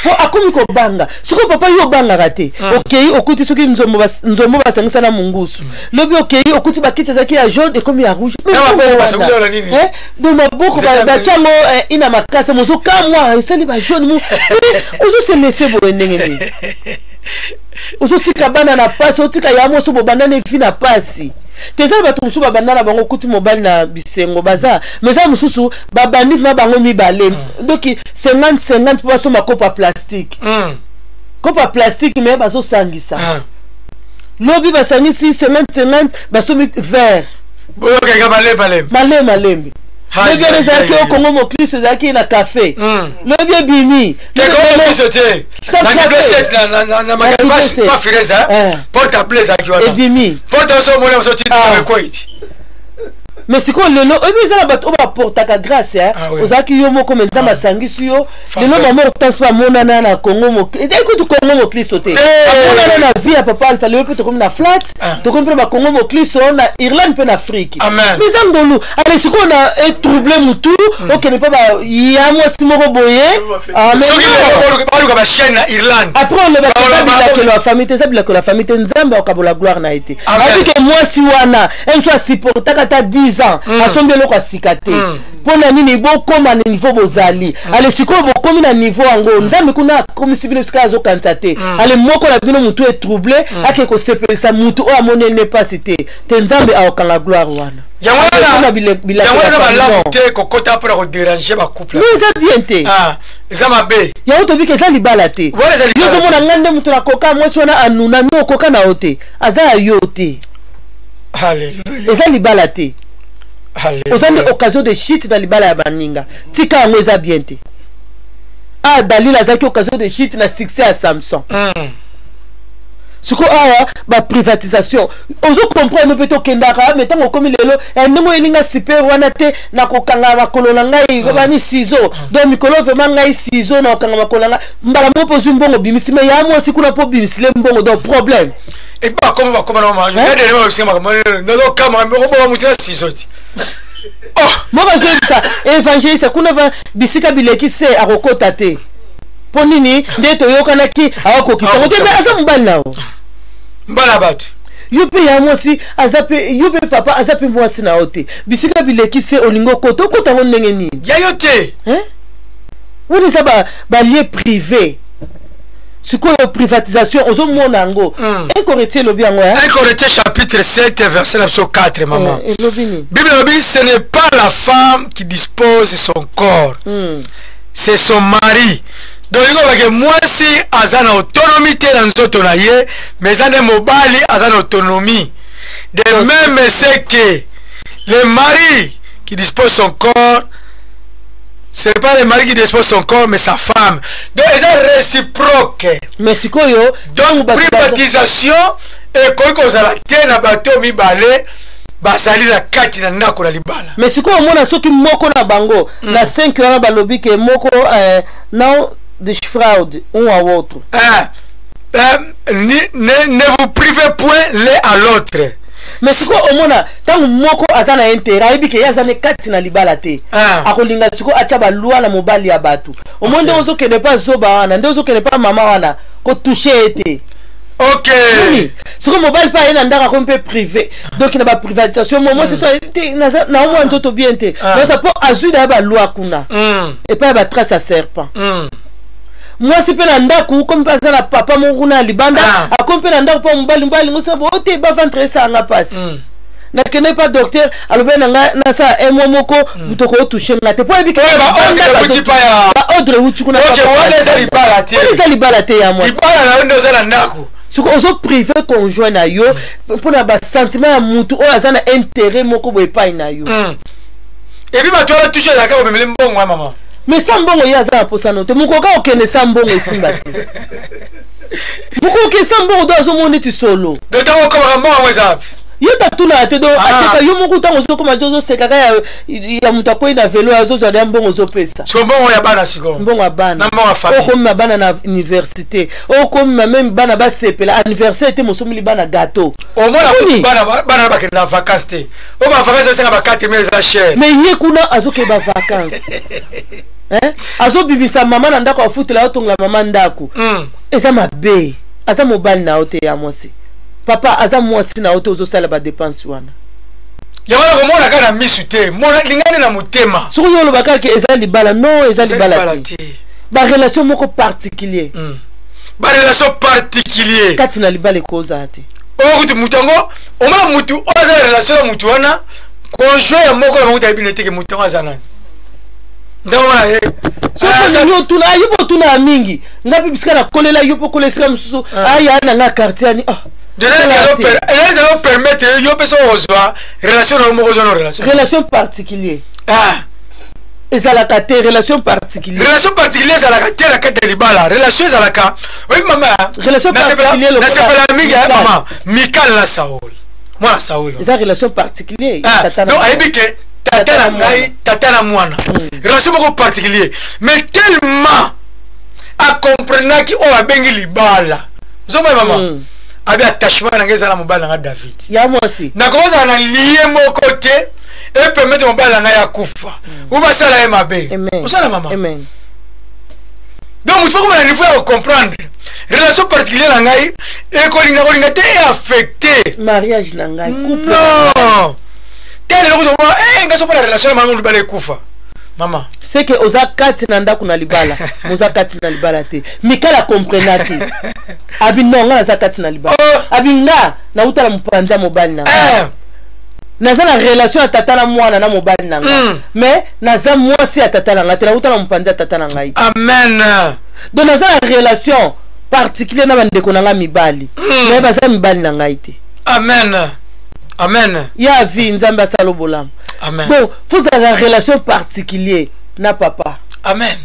po akomi ko banga soko papa yo banga kate okay okuti soki nzombo basangisa na mungusu lobi okay okuti bakiti zaki ya jaune ekomi ya rouge do maboko ba chango ina makasa mozo kamwa esali ba jaune mu ozo se laisser bo ndenge ozo tika bana na pasi otika ya moso bo banane fi na pasi teza bato musu babandana bango kuti mobali na bisengo baza meza mususu babandi na bango mibale donc 50-50 pour so makopa plastique kopa plastique mais bazo sangisa lobi basangisi 50-50 baso mi vert boyo kaka malembe le bien ezaki au Congo moklis ezaki na café le bien bimi na magasin pas freza porte blaze aki wana bimi porte so mona so tita ko iti mais siko lelo ebizala bato ba portaka grâce ozaki yo moko menza masangisi yo lelo mama otansa mona na Congo moklis écoute Congo moklis sote mona na vie papa alfa lelo peut comme na flat to comprendre ba Congo moklis na Irlande pe na Afrique mais angolu allez siko na troublé mutu OK ne pas ba ya mo simoko boye mais ba chaîne na Irlande après on le ba que la famille tezabila que la famille nzambe okabola gloire na été avec que moi si wana en soit supportaka ta 10 asombelo kwa sikate pona nini bo koma na niveau bozali ale siko bo komi na niveau ango nzambe kuna komi sibino ska zo kantate ale moko na bino mutu est troublé ake ko sepelisa mutu o amone ne pas cité te nzambe akanga gloire wana yamwana ba te kokota pour déranger ba couple oui ça bien te ça m'a bé ya to bike za libala te yo zo mona ngande mutu na koka mwesi wana anuna no koka na ote aza yote Alléluia eza libala te aux occasions de shit dans libala ya baninga tika ngo eza bien te Ah, Dalila Zaki occasion de chute na succès à Samson. Suko awa ba privatisation. Ozo comprendre peut-être kendaka mais tant comme lelo et ndemo elinga super wana te na kokanga makolo na ngai bani ciseaux. Donc mikolo vraiment ngai ciseaux na kokanga makolo na mbala mo pozu mbongo bimisi mais ya mo sikuna po bimisi le mbongo donc problème. Et pas comme va comme non je regarde les mots c'est moi non kama mo mutila ciseaux. Oh, moi je ça évangéliste kuna va bisika bileki se akokota te. Ponini ndeto yokanaki awakokisa ngotembe asa mbali nao mbala batu yupe ya mwasi azape yupe papa azape mwasi na ote bisika bileki se olingo koto kota ndenge nini ya yote woni sa ba lieu privé sikoyo privatisation ozo mona ngo incorrecté lobi yango ya incorrecté chapitre 7 verset 4 maman Bible dit ce n'est pas la femme qui dispose de son corps c'est son mari. Donc moi si azana autonomie dans nzoto na ye mais ane mobali azana autonomie de même c'est que le mari qui dispose son corps ce n'est pas le mari qui dispose son corps mais sa femme donc c'est réciproque mais sikoyo donc privatisation et ko za la tena bato mibale basali na kati na ndako na libala mais sikoyo mona soki moko na bango na 5 ans balobi ke moko non de fraude ou à autre. Ne vous privez point l'un à l'autre. Mais si quoi au moins tant moko azana intérêt ibi ke yazane kati na libala te akolinga siko acha ba loi na mobali ya batu au moins ndozo ke ne pas zoba wana ndozo ke ne pas mama wana ko toucher été. OK. Si ko mobile pa ina ndaka ko mpe privé donc na ba privatisation moi c'est ça na au moins nzoto bien te mais ça pour azuda ba loi kuna et pas ba trace à serpent. Moi si pena ndaku comme pas na papa mon kuna libanda akompena ndaku pa mbali ngosa bote ba ventre ça nga passe na kene pas docteur alobe na sa moko mutoko toucher na te po ebika ba ordre wuti kuna OK wale za libala te ya moi libala na ndo za ndaku siko ozo privé conjoint na yo pona ba sentiment ya mutu o azana intérêt moko boy pa na yo et puis ba toi toucher la ka omemele mbongo maman mais sambongo yaza posano te mukoka okene sambongo esimba te mukoka sambongo do azomoni ti solo de tango ko mbongo mweza yo tatuna te do ateka yo moko tango zo koma jozo sekaka ya mutu akoyi na velo azozo ya mbongo zo pesa so mbongo ya bana siko mbongo ya bana na mbongo ya famille okomi bana na université okomi même bana ba sepela anniversaire te mosomili bana gâteau au moins bana ba ke na vacances te o ba vacances senga ba 4000 za cher mais ye kuna azoke ba vacances azo bibisa mama na ndako afutela otonga mama ndako eza mabe aza mobali na ote ya mwasi papa aza mwasi na ote ozosala ba dépense wana yamala komona kana misu te mona lingane na motema soko yo lobaka ke eza libala non eza libala te ba relation moko particulier ba relation particulier kati na libala koza te o kuti mutango o ma mutu o za relation na mutu wana conjoint ya moko na mutu ayibinete ke mutango aza nani ndamona so yo tuna yupo tuna mingi ngapi bisika na kolela yupo kolesika mususu aya na nga quartier ni déjà permettre yo personne ozwa relation na moko zona relation particulier ezalaka te relation particulier ezalaka te na kati ya libala relation ezalaka oui mama relation particulier na sepela mingi ya mama Mikal na Saul mwana Saul eza relation particulier donc ayebi ke tata na ngai tata na mwana relation moko particulier mais tellement akomprenaki o abengi libala zoma mama abi attachement na ngeza na mobala na David ya mwasi na koza na lié moko te et permettre mobala na ya kufa ou ba sala e mabe osala mama amen donc il faut que on niveau à comprendre relation particulière na ngai e ko linga te affecté mariage na ngai couple non tele ko do ngaso pa relation na mangu bale kufa mama c'est que oza kati na ndako na libala moza kati na libala te mikala comprenaki abinonga na za kati na libala abinga na utala mpanza mobali na naza na relation ya tata na mwana na mobali na nga mais naza mwasi ya tata na nga te na utala mpanza tata na ngai amen donc naza na relation particulier na bandeko na nga mibali mais baza mibali na ngai te amen amen ya vie nzambe asala bolamu amen donc faut avoir une relation particulière na papa amen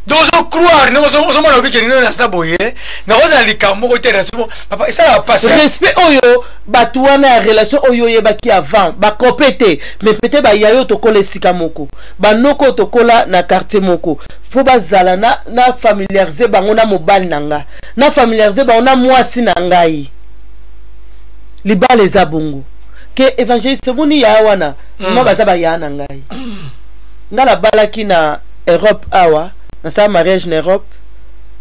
donc on croire nous on m'a dit que nous na saboye na oza likambo ko tera so papa et ça va passer respect oyo batuana relation oyo yebaki avant ba kopete mais peut-être ba yayo to kola sika moko ba noko to kola na quartier moko faut bazala na familiariser bango na mobile nanga na familiariser bango na mwasi na ngai libala eza bongo ke évangéliste boni ya wana ma baza ba ya na ngai ngala balaki na Europe awa na sa mariage na Europe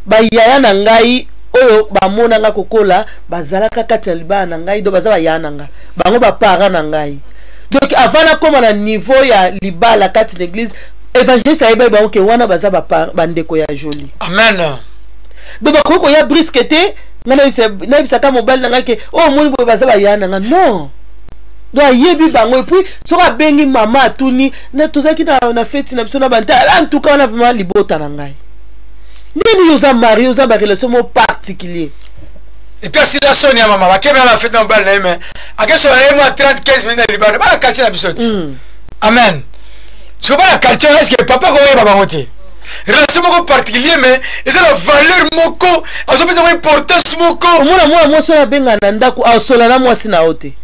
ba ya na ngai oyo ba mona nga kokola bazalaka kati ya libala na ngai do baza ba ya na nga bango ba para na ngai donc avant na koma na niveau ya libala kati l'église évangéliste ayeba ba ke wana baza ba ndeko ya joli amen donc ba koko ya brisquete na bisaka mobile na nga ke oh moni bo baza ba ya na nga non do yebi bango et puis soka bengi mama atuni na tozaki na fête na biso na banta en tout cas on a vraiment libota na ngai nini yoza mari yoza ba relation mo particulier et puis si la sonia mama ba kebe la fête na bal na mais akeso na moi 30 15 minutes na libana ba quartier na bisoti amen so ba la quartier est-ce que papa ko yeba bango te relation moko particulier mais et c'est la valeur moko azo pesa importance moko moi so na benga na ndako asola na moi sina ote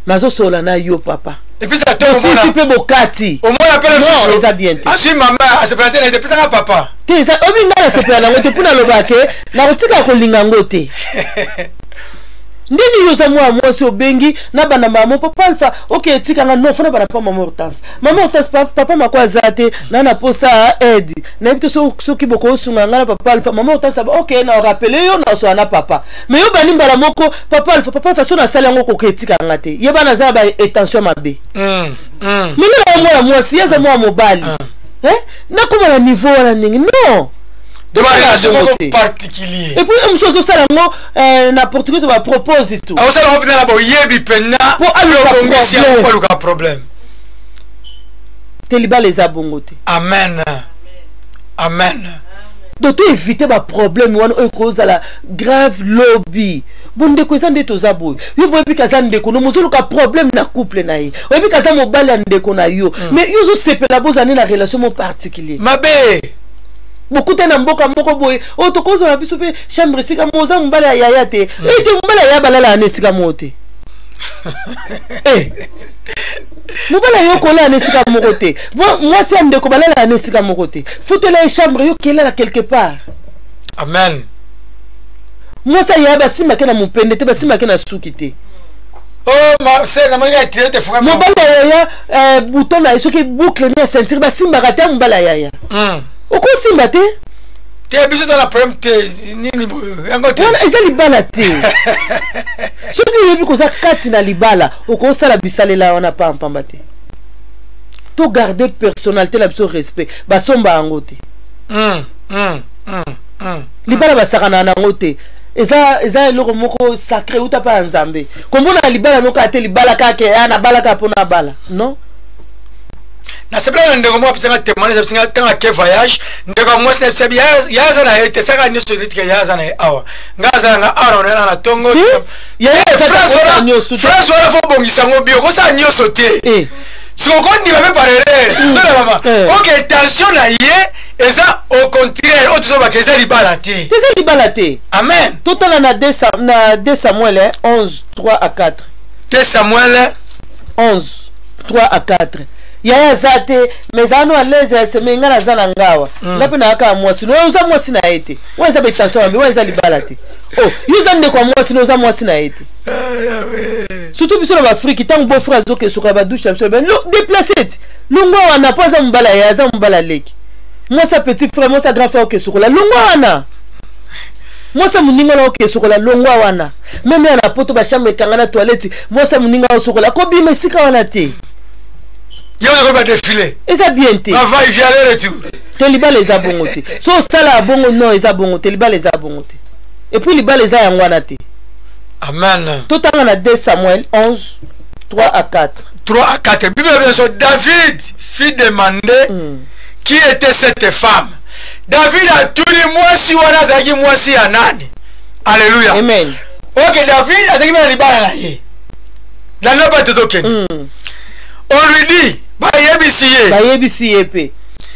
mazo sola na yo papa et puis ça tombe si pe bokati au moins appelle non ça bien ah si maman a se planter na depuis ça papa te ça obinga na se plana ngote puna lobake na kotika ko linga ngote ndini yoza moi so bengi na bana mama papa alfa OK tika nga no fona bana pa maman Hortense papa makwa zate na posa aide na bito so kiboko sunga nga na papa alfa maman Hortense OK na rappeler yo na so na papa mais yo bani mbala moko papa alfa so na sala ngo ko tika nga te ye bana za ba attention mabe mimi na moi si yeza moi mobali na kuma na niveau wana ningi non de relation particulier et puis on ça là n'importe quoi tu vas proposer tout ah ça là on peut na ba yebi pena pour aller au problème teliba les abongote amen amen donc tu éviter ba problème wana o cause la grave lobby bonde ko za ndeto za boy yo voye bikaza ndeko no mozolo ka problème na couple na ye o bikaza mobali ndeko na yo mais yo zo sepela bozane na relation mo particulier mabe beaucoup de mboka moko boye o to kozo na biso pe chambre sika moza mbala ya yaya te e te mbala ya balala anesika mote mbala yo kola anesika moko te moi si ndeko balala anesika moko te foutela chambre yo kela quelque part amen moi ça ya basima ke na mupende te basima ke na suki te oh ma c'est na manga tiré te fuka mbala ya bouton na soki boucle na ceinture basimba ka te mbala ya oko simba te te biso dans la problème te nini yango te wana eza libala te soki yebi koza kati na libala oko sala bisalela wana pamba te to garder personnalité na biso respect basomba yango te libala basakana nango te eza eloko moko sacré uta pa nzambe kombona libala noko ate libala kake ana bala ka pona bala non na sebla ndeko mo pisanga témoignage pisanga tanga ke voyage ndeko mo snap sebi ya za na ete saka nyoso nitike ya za na awa ngaza nga awa na tongo ya France wala fo bongisa ngo bio ko sa nyoso te si on kondi ba parere so la mama OK tension na ye eza au contraire o tso ba keza libala te amen total na 2 Samuel 11 3 à 4 2 Samuel 11 3 à 4 yaya zate mezano aleze semenga na zana ngawa ngapi na aka mwasi no uza mwasi na ete weza betanso ambi weza libala te oh yuza nde kwa mwasi no uza mwasi na ete surtout biso na Afrique tant beau frère zoke soka ba douche absolu ben déplacé lungwa wana poza mbala ya za mbala leki moi sa petit frère moi sa grand frère ke sokola lungwa wana moi sa muninga na ke sokola lungwa wana même na poto ba chambre kangana toilette moi sa muninga o sokola ko bi mesika wana te yo va défiler et ça bien te va y aller retour teliba les abongote so sala bongo non les abongote teliba les abongote et puis liba les ayangwana te amen tout en a 2 Samuel 11 3 à 4 3 à 4 Bible bien sûr David fit demander qui était cette femme. David a tout dit moi si wana zaki moi si anani alléluia amen OK David a zaki na libala na ye la no pas tout OK on lui dit ba yebisiye pe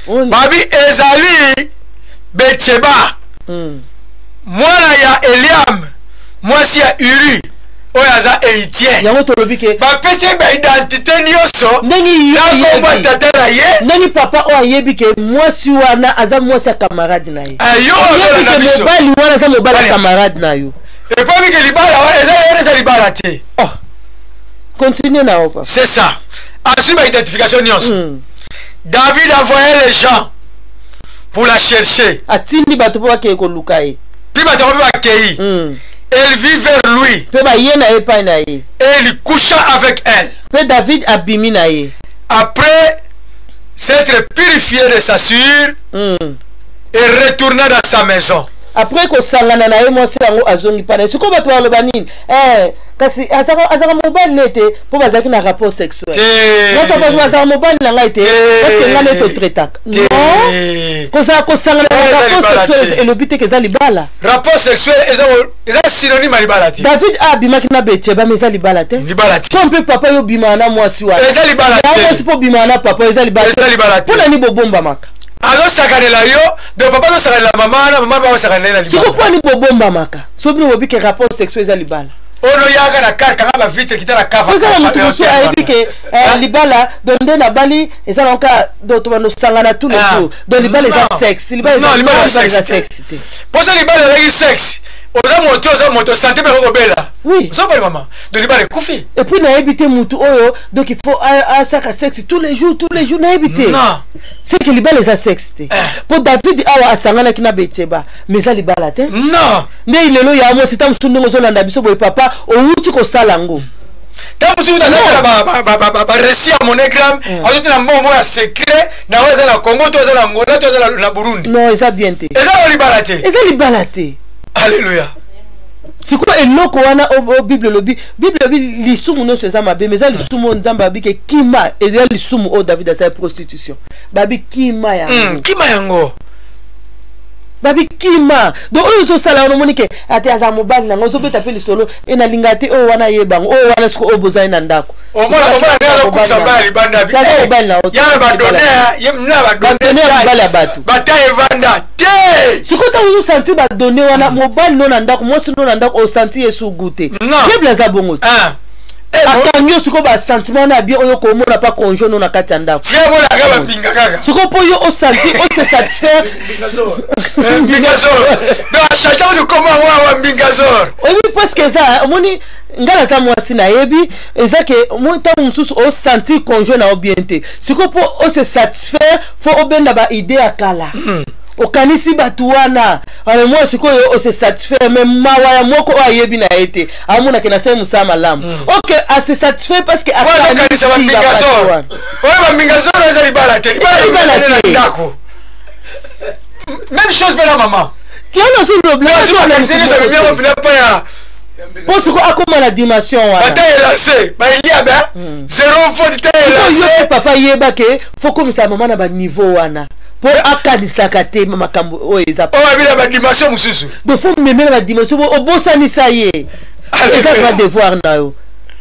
babi ezali Betsheba mwana ya Eliam mwasi ya Uri oyo aza héritier yango tolobi ke bapesi ba identité nyonso ndenge nakomba tata na ye ndenge papa oyo ayebi ke mwasi wana aza mwasi ya camarade na ye ayo ozolanda biso mobali wana aza mobali ya camarade na yo epomi ke libala wana eza libala te continue na opa c'est ça ensuite ba identification nyonso David a envoyé les gens pour la chercher atindi bato po bakeye koluka ye puis bato po bakei elle vit vers lui pe baye na ye epai na ye et il coucha avec elle pe David abimi na ye après s'être purifié de sa sueur et retourna dans sa maison après kosangana na ye mwasi yango azongi pana siko bato baloba nini kasi azaka mobali nete po bazalaki na rapport sexuel azaka mobali na ngai te parce que ngai nete traitaka non kosangana na rapport sexuel elobi te ke eza libala rapport sexuel eza synonyme ya libala te David abimaki na Betsheba mais eza libala te so mpe papa yo bimana na mwasi wana eza libala te mwasi po bimana na papa eza libala te mpona ni bobombamaka azosakanela yo donc papa azosakanela mama na mama baosakanela libala siko mpona ni bobombamaka so bino bobi ke rapport sexuel eza libala ono yaka na kar kanga ba vitre kita na kava eza na mutu mosusu ayebi ke libala don nde na bali eza nanka do to banosangana tous les jours donc libala eza sexe libala eza sexe te poso libala ezalaki sexe oza moto santé mpe okobela oui ozopali mama donc libala ekufi et puis nayebi te mutu oyo donc il faut asaka sexe tous les jours nayebi te c'est que libala eza sexe te po David awa asanganaki na Betsheba mais eza libala te non nde ilelo ya mwasi ta mosusu ndenge ozolanda biso boye papa outi kosala yango ta mosusu tazala baresi ya monogramme azotela mbongo ya secret na oyo eza na Congo to eza na Angola to eza na Burundi non eza bien te eza libala te eza libala te alléluia sikoyo eloko wana bible lobi lisumu nyonso eza mabe mais eza lisumu oyo nzambe abi ke kima eza lisumu oyo David asali prostitution babi kima yango babi kima donc oyo ozosala wana omoni ke ate aza mobali nango ozobeta mpe lisolo enalinga te oyo wana yebango oyo wana siko oyo bozali na ndako bata evanda te sikoyo ntango ozosanti badone wana mobali no na ndako mwasi no na ndako osanti yesu ugu te bible aza bongo te akangi yo sikoyo basentiment wana ya bien oyo komona pa conjo no na kati ya ndako sikoyo mpo yo osanti ose satisfaire oyebi presque eza omoni ngai naza mwasi nayebi eza ke ntango mosusu osanti conjo na yo bien te sikoyo mpo ose satisfaire fo obenda baide ya kala okanisi bato wana ale moi sikoyo ose satisfaire mais mawa ya moko oyo ayebi na ye te amonake nasali mosala malamu ok ase satisfaire parce que akanisa bambingazor oyo bambingazor eza libala te libala na ndako même chose mpe na mama po siko akoma na dimension wana bata elase baelia ba zero faute te elase papa yeba ke fo komisa mama na ba niveau wana po akanisaka te makambo oyo eza oyo abila ba dimension mosusu donc fo memela ba dimension obosanisa ye eza ba devoir na yo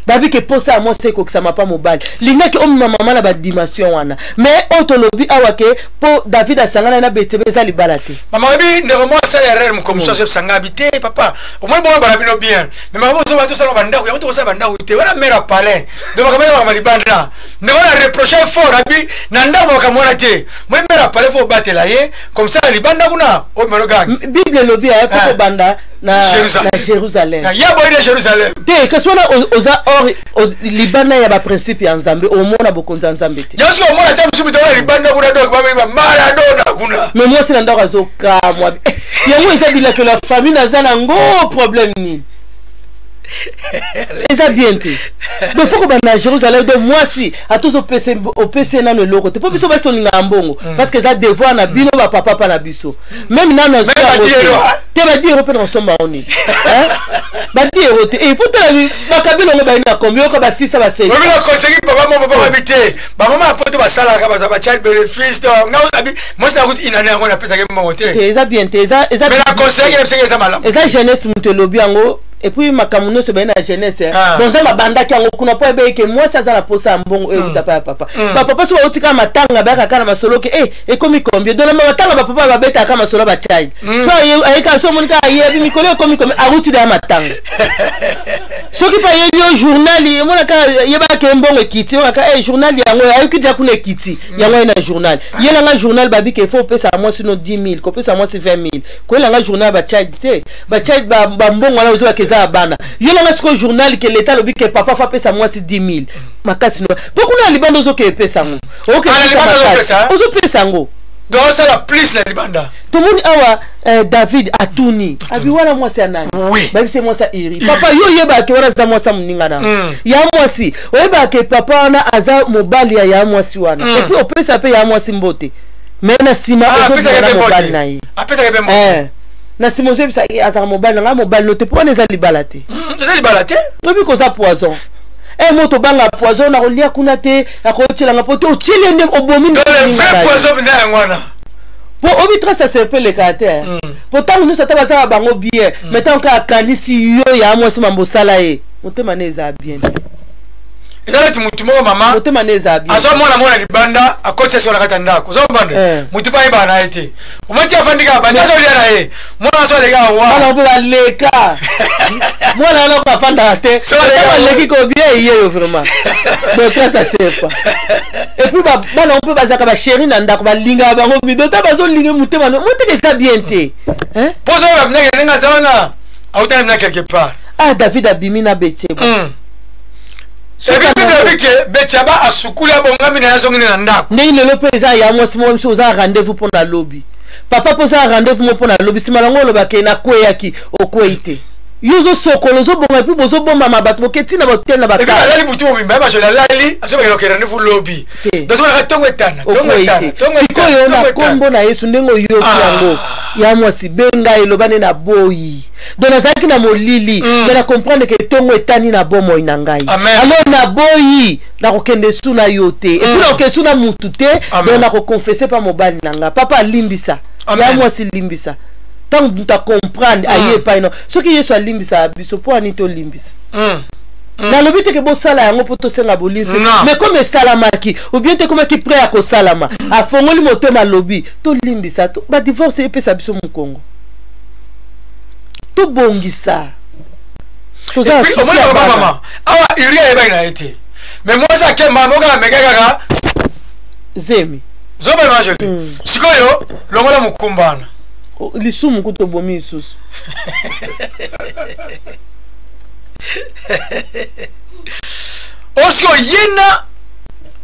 babi ke posa moi c'est ko ça m'a pas mobile lingaki omma mama na ba dimension wana mais otolobi awake po David asangana na Betsheba eza libala te mama bi ndeko moi ça erreur mu comme ça je sanga habité papa au moins bon bana bino bien mais mama zo ba to sala banda ko to sala banda te wana mera palais de makamela mama libanda ne wana reprocher fort abi na ndamo kamona te moi mera palais faut batela ye comme ça libanda kuna o meloga bible lobi a ko banda na Jérusalem ya boy de Jérusalem te kasona oza or libanda ya ba principe ya Nzambe o mona bokonza Nzambe te yesu o mona tamu subi dola libanda kuna do ba Maradona kuna mais moi c'est ndako azoka moi yango eza bila que la famille nazana ngo problème ni eza bien te donc faut que bana Jérusalem de moi si à tous au PC na no loko te po biso ba so ninga mbongo parce que ça devoir na bino ba papa pa na biso même na no te ba dire pe na somba oni hein ba dire te il faut te ba kabilo ngo ba ina combien ko ba 6 ba 16 on va conseiller papa mon papa habiter ba maman apoto ba sala ka ba child benefit moi c'est la route inane ngo na pesa ke mbongo te eza bien te eza mais la conseiller que ça malam eza jeunesse mutelobi ngo et puis makamuno se bena jeunesse dans un banda qui ngokuna po ebe ke moi ça la posa mbongo e utapa papa ba papa so utika matanga ba kana masolo ke e komi combien dans la matanga ba papa ba beta kama solo ba child so ay ka so monika ye bi mikolo komi comme aruti da matanga so ki pa ye yo journal ye mona ka ye ba ke mbongo kiti on ka journal yango ay ki ja kuna kiti yango ina journal ye la journal ba bi ke faut pesa moi sino 10 000 ko pesa moi 20 000 ko la journal ba child te ba child ba mbongo na zo ke bana yela ngasko journal que l'état lobi que papa fa pesa moi 10 000 makasi no beaucoup na libanda zo ke pesa ngo OK ozo pesa ngo donc ça la plus la libanda tout monde awa David Atuni abi wala moi c'est nani ba c'est moi ça iri papa yo yeba ke wala za moi ça muninga na ya moi si oyeba ke papa na aza mobali ya moi si wana et puis on peut ça payer ya moi si mbote mais na sima ozo na mobali na yi apesa ke be na simozo bisa azar mobile nga mobile no te pour les alibalate lobi ko za poison moto banga poison na kolia kuna te akochela nga poto ochele ndem obomi le vrai poison bina ngwana po obi tra ça c'est le caractère pourtant nous ça ta baza bango bien mettons ka kanisi yo ya mo sima mbosala e motema neza bien ezalati mutu moko mama motema neza bien aso mona libanda akocha sio nakata ndako so mbande mutu pa iba na ete umati afandika banda so lia na ye mona so lega wa mona mpe baleka mona no ka fanda te so leki ko bien ye vraiment donc ça c'est pas et puis bana on peut bazaka ba chéri na ndako ba linga bango bido ta bazo linga mutema no moteke ça bien te hein poso ba mnenge nga sana auta na quelque part David abimina betchebo Betchaba a soukula bongami na yazongine na ndako. Ndenge lelo peza ya moi simo mso za rendez-vous pour na lobby. Papa posa rendez-vous pour na lobby simalango lo bakena kweyaki okweite. Yozo sokolo zo bonga pi bozo bomba mabato boketi na botena bakala. Eka lali butu mimba ba jola lali asoba kelo rendez-vous lobby. Dozo na tongo etana. Siko yo na kombo na Yesu ndengo yo yango. Ya moi si benga elobane na boyi. Donc nazaki na molili mais na comprendre que tongo etani na bomo inangai alors na boyi na kokende suna yote et puis na kesuna mutute donc na ko confesser pa mobali nanga papa limbisa ya moi si limbisa tant tu comprendre aye pa ino ce qui yeso limbisa biso po ani to limbisa na le but que bo sala yango poto senga bolisi mais comme salamaki ou bien te comme qui prêt à ko salama a fongoli motema lobi to limbisa to ba divorce e pesa biso mu Congo tout bongisa tout ça puis au moins maman awa iria eba ina été mais moi ça kemba moga megaka zemi zoba majoli sikoyo longola mukumbana lisumu kuto bomi isusu osiko yena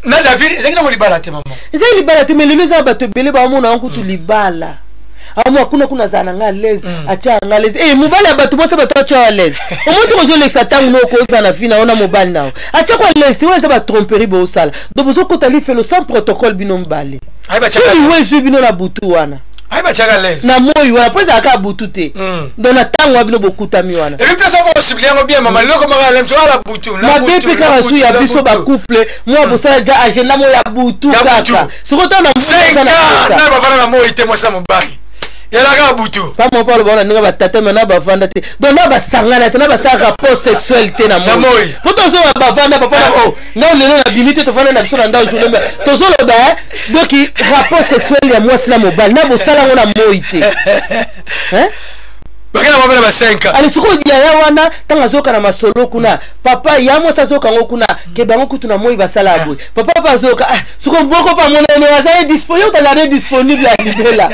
na David ezakina mo libala te maman ezakina libala te mais le mesa bato bele ba mona nkutu libala amo kuna zana nga lezi acha nga lezi mobali abatu bosa bato acha lezi omuntu ko zo lexa tangu no ko zana fina ona mobali nao acha kwa lezi wenza ba tromperie bo sala do bozo ko tali felo sans protocole bino mbale ai ba chaka wezu bino na butu wana ai ba chaka lezi na moyi wana pesa aka butu te do na tangu bino bokuta mi wana et puis place possible yango bien maman loko mara lemso ala butu na butu ka su ya biso ba couple moi bosala ja agenda mo ya butu kaka sokota na mo na ba fana na moyi te mo sa mobali yalaka butu pas mon parle bona ninga batata mena bavanda te donc na basangana te na basa rapport sexuel te na moi pourtant so bavanda papa na na lelo na bimite to fana na biso na ndao journée mais to so lo ba donc rapport sexuel ya moi sina mobile na bosala ngona moi te hein bakena mabela ba 5 ali siko dia ya wana tanga zoka na masolo kuna papa ya mo sa zoka ngokuna ke bango kutu na moi basala boy papa pa zoka siko mboko pa monene wazaye disponible ta disponible à libela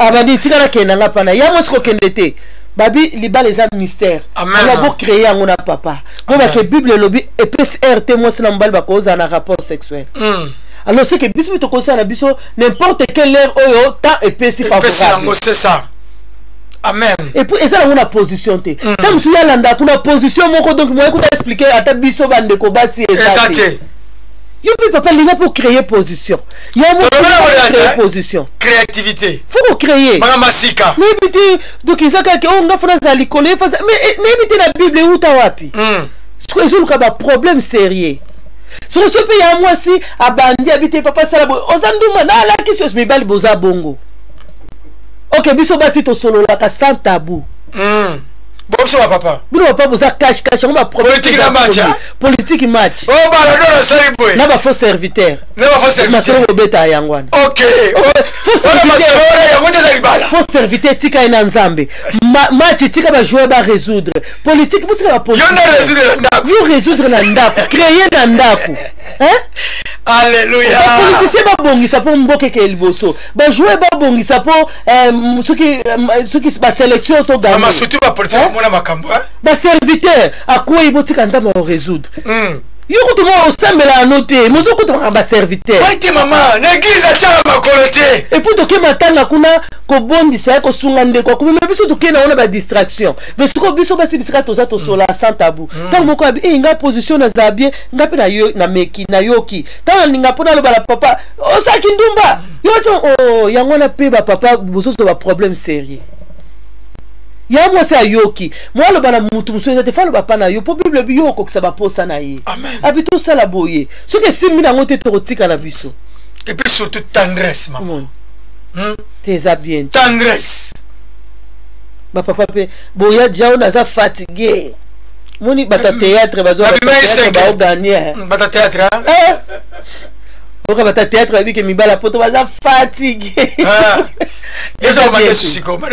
abadi tika na kena ngapa na ya mo siko kendete babi libala les mystère on a beau créer ngona papa bo ba ke bible lobi EPSRT mo sina mbali ba koza na rapport sexuel alors c'est que biso to kosa na biso n'importe quelle heure oyo ta EPS favorable c'est ça. Amen. Et puis ça on a position te. Comme si ya landa kuna position moko donc moi écoute expliquer ata biso bande ko basi exact. Yo peut papa linga pour créer position. Il y a créer position. Créativité. Faut créer. Mama masika. Mais biti donc izaka ke on ngafuna za likole fa mais n'ébite la Bible ou ta wapi. Ce que je ba problème sérieux. Sur ce pays à moi si abandi habiter papa sala ozanduma na la question mais bali boza bongo. Ok, biso basi to solo la ka sans tabou. Bon, c'est ma papa. Bino papa boza cash on va politique na match. Politique match. Oh bah là non ça boy. Na ba faux serviteur. Na ba faux serviteur. Masolo obeta yangwana. OK. Faux serviteur. Faux serviteur tika ina nzambe. Match tika ba jouer ba résoudre. Politique butika ba politique. Yo résoudre na ndako, créer na ndako. Hein? Alléluia. Ba politicien ba bongisa po mboke ke liboso. Ba jouer ba bongisa po soki ba sélection to gagner. Ama surtout ba politique mona makambo. Ba serviteur akwa ibotika nzambe o résoudre. Yoko to mo osambela anote, mozo ko to ba serviteur. Waite mama, na église a tchala makolote. Et pour to ke matanga kuna ko bondisa ko sunga ndeko ko me biso to ke na ona ba distraction. Mais siko biso ba sibisika to za to sola sans tabou. Tant moko abi nga position na za bien, nga pe na yo na meki na yoki. Tant ninga pona lo bala papa, o sa kindumba. Yo to yango na pe ba papa bozo to ba problème sérieux. Ya moi c'est yoki moi le bana mutu muso te fa le ba pana yo po bible bi yoko que ça ba posa na ye amen abito ça la boye ce que simi na ngote to tika na biso et puis surtout tendresse maman t'es bien tendresse ba papa pe boya jao na za fatigué moni bata théâtre bazo ba gagner bata théâtre Oka bata théâtre ba bi ke mibala poto baza fatigué yeso ba souci ko ba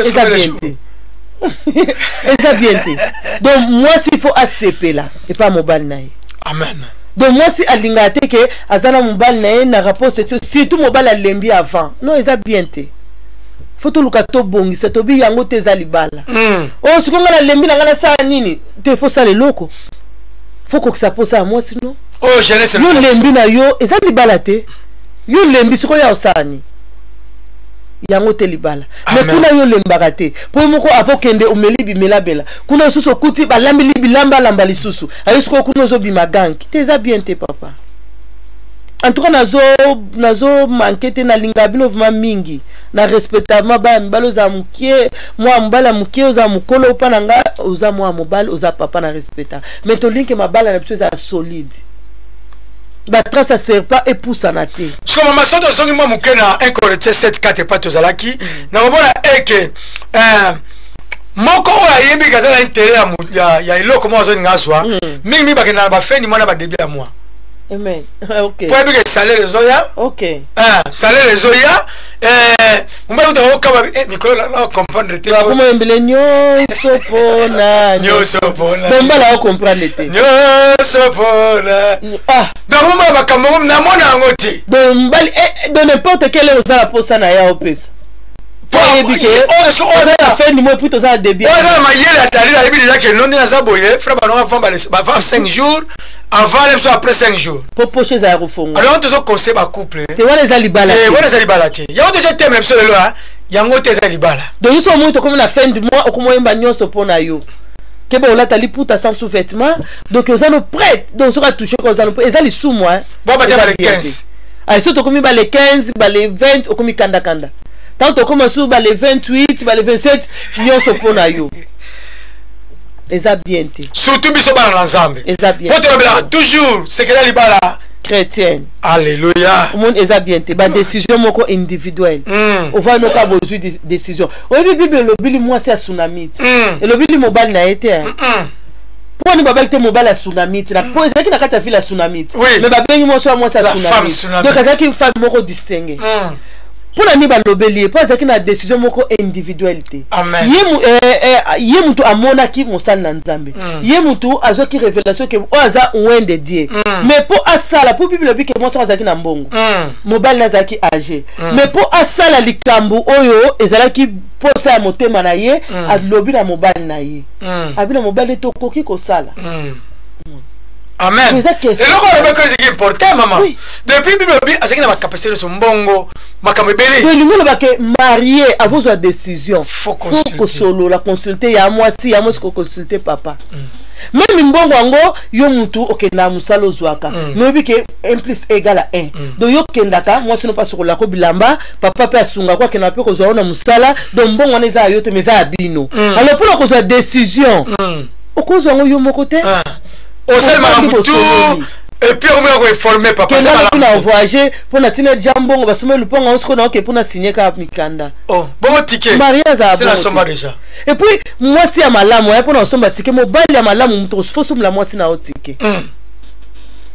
donc moi s'il faut ACP là et pas mobile nae amen donc moi si alingate que azana mobile nae na rapport section surtout mobile alembi avant non eza bien te faut to lukato bongi ça to bi yango te zalibala oh sikonga na lembi na ngana sa nini te faut ça le loko faut que ça pose à moi sinon oh jeunesse yo lembi na yo eza libala te yo lembi siko ya osani yango te libala mais kuna yo lembaka te po moko avokende omeli bimela bela kuna susu kuti balambi libilamba lamba lisusu ayisuko kuna zo bimaganki te eza bien te papa en tout cas nazo manquete na linga bino vma mingi na respectable ba mbalo za mukie moi mbala mukie oza mukolo pa nanga oza moi mobile oza papa na respecta mais to linke mabala na biso za solide ba trace ça sert pas et pousse en athée. Ce que maman soto songi moi mukena 1 Corinthiens 7:4 pas tozalaki na komona eke moko oya yebi kazala intérêt ya iloko mo zo ngazwa mingi bakena ba feni mwana ba début à moi. Amen. OK. Pour que salaire les oya. OK. Salaire les oya mumba uta okaba mikolo la comprendre te. Ba komo embele nyonso pona. Nyonso pona. Bomba la comprendre te. Nyonso pona. Donc mumba bakambo na mona ngote. Bomba de n'importe quelle chose la posa na ya opesa. La fin du mois pour tout ça début. Ça m'a yé la dalila ebi déjà que non na zaboye frère ba no va 5 jours avant même soit après 5 jours. Pour pocher za refonga. Alors on te conseille ba couple. Te wana za libala. Te wana za libala te. Ya on te thème même sur le là, yango te za libala. Donc ils sont monte comme la fin du mois okomo yemba nyonso pona yo. Que bon là tali puta sans sous-vêtements donc ils sont prêts donc sera touché quand ils ont ils ali sous moi. Bon ba les 15. Ah surtout comme ba les 15, ba les 20 okomi kanda kanda. Tant que comme sur les 28, les 27, ils sont pour nous. Ils ont bien été. Surtout biso ba l'ensemble. Ils ont bien. Votre toujours c'est que la libala chrétienne. Alléluia. Au monde ils ont bien été. Ba décision moko individuelle. On va nous pas besoin de décision. Au Bible le Bible moi c'est tsunami. Et le Bible mobile n'a été. Pour nous baba était mobile à tsunami. La pose qui na kata fila tsunami. Mais baba moi c'est tsunami. Donc ça qui une femme moko distinguée. Pour la niba lobeli pas ça qui na décision moko individualité amen yé mutu amona ki mosala na nzambe yé mutu azo ki révélation que oza ouen de Dieu mais pour asala pour bible bi que moi ça zaki na mbongo mobile na zaki âgé mais pour asala likambu oyo ezala ki posa ya motema na ye alobi na mobile na ye abina mobile to koki ko sala amen. Et là, c'est important, maman. Depuis que je ma capacité de son bongo, ma camébélé. Marié à vos décisions. Faut solo la consulter. Il y a moi si, il y a moi qui consulter papa. Même mbongo ango yo mutu ok na musalo zwaka. Mais bi que 1 + = 1. Donc yo kendaka moi sinon pas sur la ko bilamba papa pe asunga kwa kenape ko zo na musala donc mbongo wana za yo te meza abino. Alors pour la décision. Okozo ngo yo mokote. Osel maramutu Et puis on va informer papa. On a voyagé pour na tina jambon ba somé le pont on se connaît que pour na signer ka mikanda. Oh, bon ticket. C'est la somme déjà. Et puis moi si à malamu pour na somme ticket mo bali ya malamu mto faut somme la moi si na ticket.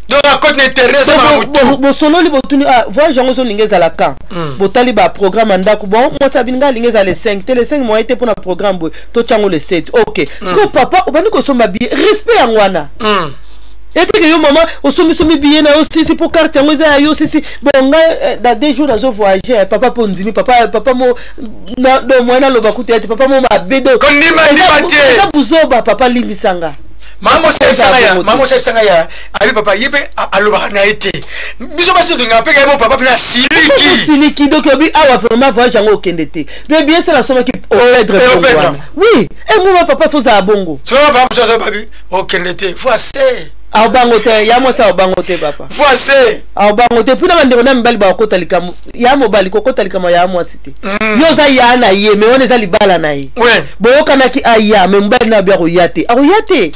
Donc à côté d'intérêt ça va mutu. Bo solo li botuni voyage on so lingeza la camp. Botali ba programme ndako bon moi ça binga lingeza les 5 télé 5 moi été pour na programme bo to chango le 7. OK. Parce que papa obani ko somba bi respect en wana. Et puis yo maman au somi bien na aussi si pour carte yango za yo si bon dans 2 jours dans voyager papa pondimi papa mo na do moi na loba kuté papa mo ma bedo kondima ndimate ça buzoba papa limisanga Maman sanga ya ali papa yebe aloba na été biso baso de ngapé ka mon papa na siliki donc bi awa vraiment voyage yango okendete mais bien c'est la somme qui au oui et moi papa faut ça bongo tu vois papa ça babi okendete faut assez a bangote ya mo sa bangote papa faut assez a bangote puna bandeko na mbali ba kotalika ya mobali kokotalika ma ya mo cité yo za ya na ye mais on eza libala na ye boyoka na ki aya mais mbali na bia royate a royate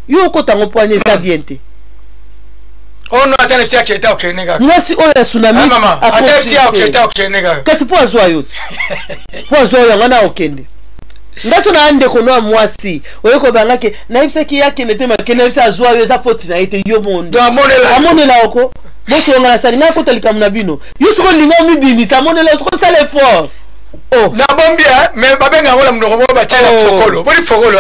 yo kotango poigné ça bien te on a tane psia keta okenega moi si oya tsunami maman atane psia keta okenega kasi po azwa yote po azwa yanga okende ngaso na ande kono mwasi oyeko banga ke na ibisa ki yake nete makene ibisa azwa yo za foti na ite yo monde amonela oko boto ngana salinga ko talika munabino yusuko linga mibini amonela usko sale fort. Oh na bombia mais babenga ngola mnoko ba tela fokolo boni fokolo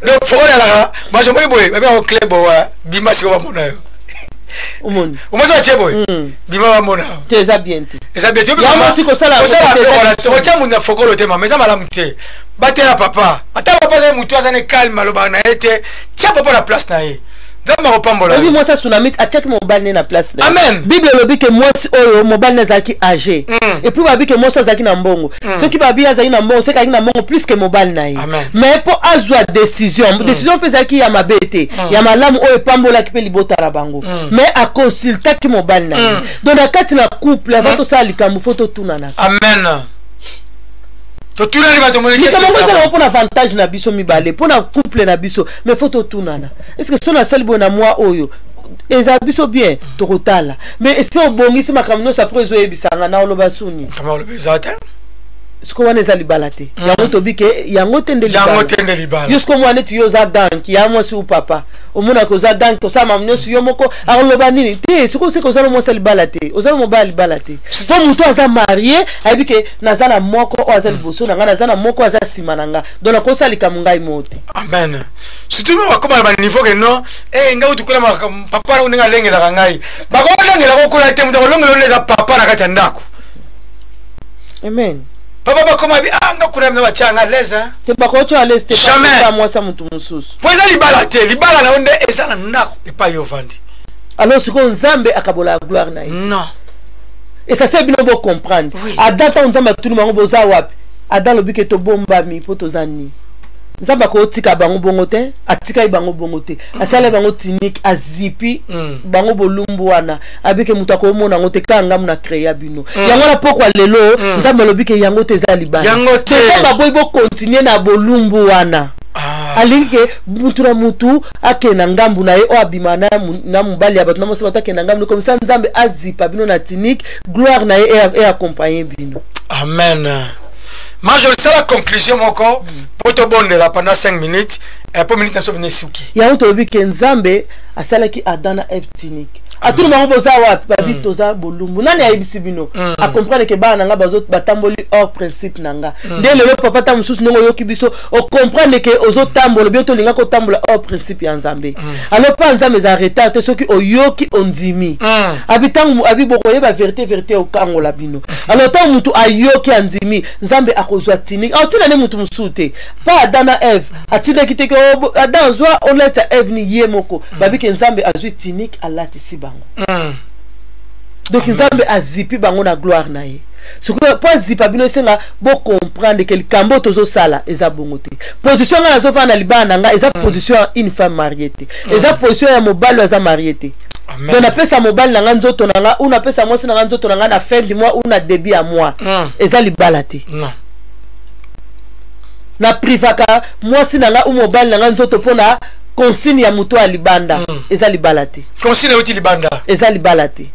donc fokolo la moi je moi boy ba au club wa bima siko ba mona yo omoni omoza cheboy bima ba mona te za bien te eza bien te ya mo siko sala ko cha muna fokolo te mama eza malamu te batela papa ata papa za mutu azane calme aloba na ete tia papa la place na ye. Oui, moi ça tsunami a check mon bal na place. Amen. Bible le dit que moi oyo mon bal na zaki âgé. Et puis ba bi que moi ça zaki na mbongo. Ce qui ba bi zaki na mbongo, c'est qu'il na mbongo plus que mon bal na. Mais pour azwa décision peut zaki ya mabete. Ya malamu oyo pambola ki pe libota la bango. Mais à consulter ki mon bal na. Donc na kati na couple avant to ça likambo photo tunana. Amen. To tuna ni bato moleke ça va pour avantage na biso mibale pour na couple na biso mais faut to tunana est-ce que son asali bona moi oyo eza biso bien to kotala mais si on bongisi makamno ça prezo ebisanga na oloba suni kama oloba zata ce qu'on est alibalate yango to bike yango tende libala jusqu'au mois net yo za dank ya moi si ou papa omona ko za dank ko sa mamno si yo moko aloba nini te ce qu'on sait ko za mo salibalate ozalo mo ba libalate to muto aza marié abike nazala moko o azali boso na nga nazala moko aza simananga donc ko salika mungai mote. Amen. Surtout moi comme ba niveau que non nga utukula papa na unenga lengela ngai ba ko lengela ko kula te muto longelo leza papa na kati ndako. Amen. Papa ba koma bi anga kuna mna bachanga leza te bako cho aleste pas moi ça mutu mususu poza libala na onde ezana ndako e pa yo vandi alors ce qu'on Nzambe akabola gloire na non et ça c'est bien bon comprendre adata Nzambe tout le monde boza wapi ada lobi ke to bomba mi poto zani Nzambe ko tika bango bongo te atika bango bongo te asala bango tinique azipi bango bolumbu wana abike mutu ko mona ngote kanga muna créer bino yango na pokwa lelo Nzambe lobi ke yango te za libala yango te ba boy bo continuer na bolumbu wana alinge mutu na mutu akena ngambu na ye o abima na mubali ya bato na mosa batakena ngambu comme ça Nzambe azipa bino na tinique gloire na ye et accompagner bino. Amen. Moi je sais la conclusion mon corps pour te bonner là pendant 5 minutes et pour minutes nous sommes venus souki. Ya on tobi ke Nzambe asalaki Adana Eve tinique. A tout le monde boza wapi babi toza bolumbu nani ayibisi bino a comprendre que bana nga bazot batamboli hors principe nanga dès le papa ta mususu ndongo yoki biso o comprendre que ozo tambolo bientôt linga ko tambola hors principe ya Nzambe alors pas Nzambe za retard te soki oyoki ondimi abitangu abiboko yeba vérité o kangola bino alors tant mutu ayoki andimi Nzambe akozwa tinique a tina ne mutu musute pas Adana Eve atina kiteke Adam zwa onleta Eve ni yemoko babi ke Nzambe azwi tinique alati siba. Donc Nzambe azipi bango na gloire na ye. Ce que pour zipa bino senga bo comprendre que le kambo tozo sala eza bongo te. Position nga zo fa na libana nga eza position une femme mariée te. Eza position ya mobali aza marié te. Donc na pesa mobali na nga nzoto na nga una pesa mwasi na nga nzoto na nga na fin du mois una début à mois. Eza libala te. Non. Na privaka mwasi na nga u mobali na nga nzoto pona consigne ya muto ya libanda eza libala te consigne uti libanda eza libala te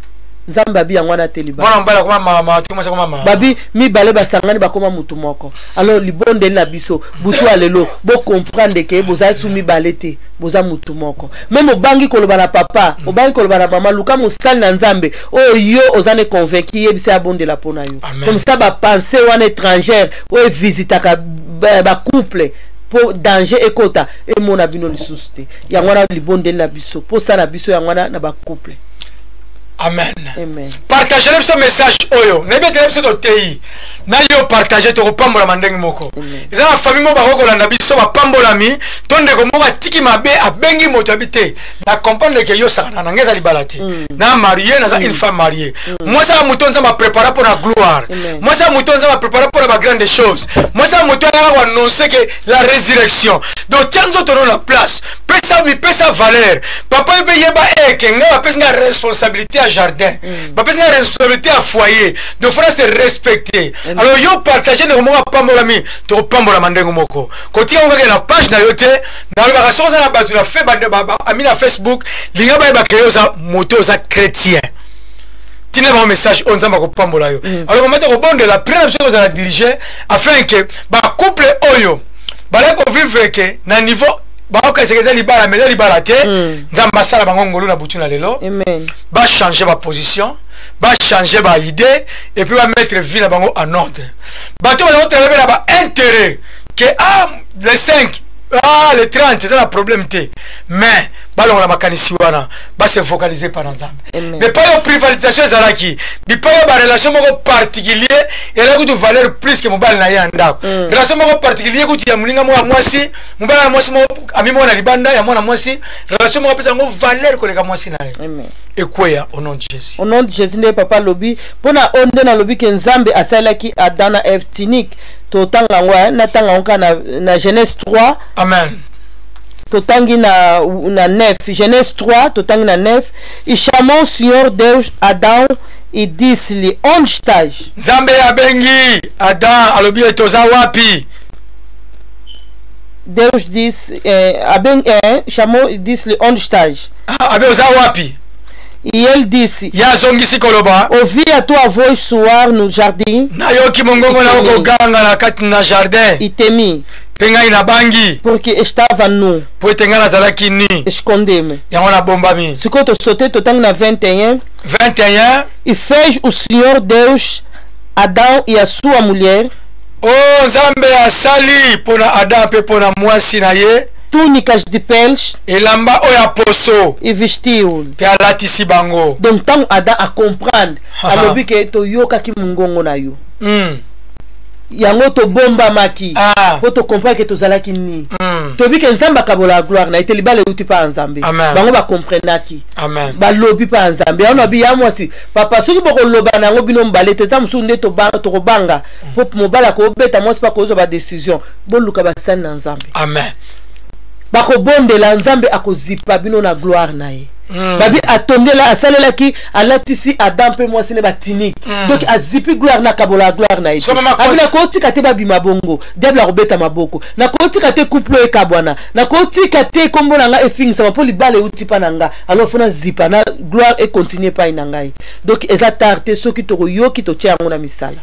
nzambe abi yango wana te libala mwana mbala koma mama tu masa koma mama babi mibale basangani bakoma mutu moko alors libondeli na biso butu alelo bo comprendre ke boza su mibale te boza mutu moko même obangi koloba na papa obangi koloba na mama luka mosali na nzambe oyo ozane convaincu yebisa abondela pona yo comme ça ba penser wana étrangère o visitaka ba couple po danger ekota e mona bino lisusu te yango wana libondeli na biso po sa na biso yango wana na ba couple. Amen. Amen. Partagez ce message oyo. Nebete biso to tei. Na yo partager to pambola mandengi moko. Eza na famille mo ba ko landa biso ba pambola mi tonde ko moka tiki mabe abengi moto habité. Na comprendre que yo sakana na ngeza libalati. Na marié na za une femme mariée. Moi ça mutonza ma préparer pour la gloire. Moi ça mutonza ma préparer pour la grande chose. Moi ça mutonza va annoncer que la résurrection. Donc tiens to la place. Pesa valeur. Papa be yeba ekenga ba pesa responsabilité à jardin. Ba pesa responsabilité à foyer. Donc faut se respecter. Alors yo partager ne mo pambola mi to pambola mandengo moko. Koti on va na page na yote na ba raison na ba tu na fait ba ami na Facebook linga ba créer za moto za chrétien. Tine ba message on zamba ko pambola yo. Alors on mettre au bon de la première chose à la diriger afin que ba couple oyo ba la ko vivre que na niveau ba ka sekeza libala mais libala te nzamba sala bango ngolo na butu na lelo. Amen. Ba changer ba position, ba changer ba idée et puis ba mettre vie na bango en ordre. Ba to ba travailler na ba intérêt que les 5 les 30 c'est un problème té mais balon la makanisi wana ba se focaliser par nzambe. Mais pas une privatisation zalaki, mais pas une relation moko particulier et là de valeur plus que mobile na yanda. Relation moko particulier ko ya muninga mo mwasi, mobile na mwasi mo ami mo na libanda ya mwana mwasi, relation moko pesa ngo valeur ko leka mwasi na ye. Amen. Et quoi ya au nom de Jésus. Au nom de Jésus ne papa lobi pona onde na lobi ke nzambe asalaki Adana Eftinik to tanga ngwa na tanga onka na Genèse 3. Amen. Totangi na 9 Genèse 3 totangi na 9 e chamou o Senhor Deus Adão e disse-lhe onde estás? Nzambe abengi Adão alobi etoza wapi? Deus disse chamou e disse-lhe onde estás? Abeuza wapi? E ele disse: ouvi a tua voz soar no jardim e temi porque estava nu. Escondei-me. Se eu soltei, estou na 21 e fez o Senhor Deus Adão e a sua mulher túnicas de peles e vestiu. Donc Adam a comprendre alobi ke to yoka ki mungongo na yo. Yango to bomba maki po to comprendre que to zalaki ni to bi ke nzamba kabola gloire na iteli bale uti pa nzambe bango ba comprendre ki ba lobi pa nzambe ono bi ya mwasi papa soki boko loba na ngo bino mbale teta musunde to banga po mobala ko beta mwasi pa ko zo ba décision bo luka ba san na nzambe. Amen. Bako bonde la nzambe akozipa bino na gloire na ye. Babi atondela asalela ki alatisi Adam pe mwasi ne batinik. Donc azipi gloire na kabola gloire na ye. Abina ko tika te babi mabongo, diable robeta maboko. Na ko tika te couple e kabwana. Na ko tika te kombo na nga e fingisa ma poli bale utipa na nga. Alors fona zipa na gloire e continue pa inangai. Donc eza tarte soki to yoki to tia ngona misala.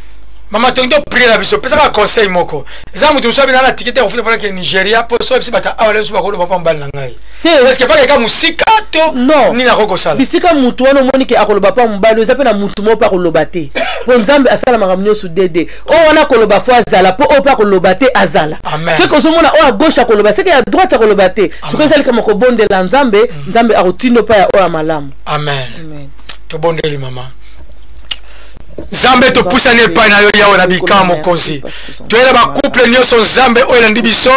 Maman tonto prier la biso pesa ka conseil moko eza mutu so bina na tikete ofite pour que Nigeria po so bisi bata awale so bakolo papa mbali na ngai est-ce que fallait ka musika to ni na koko sala bisika mutu wana moni ke akolo papa mbali eza pe na mutu mo pa koloba te po nzambe asala makamnyo su dede o wana koloba fo azala po o pa koloba te azala ce que so mona o a gauche akoloba ce que ya droite akoloba te ce que sali kama ko bonde la nzambe nzambe akotindo pa ya o ya malamu. Amen. Amen. To bondeli mama Zambe to pusane pa na yo yawe na bika mokonzi. To ela ba couple nyoso Zambe o ela ndibiso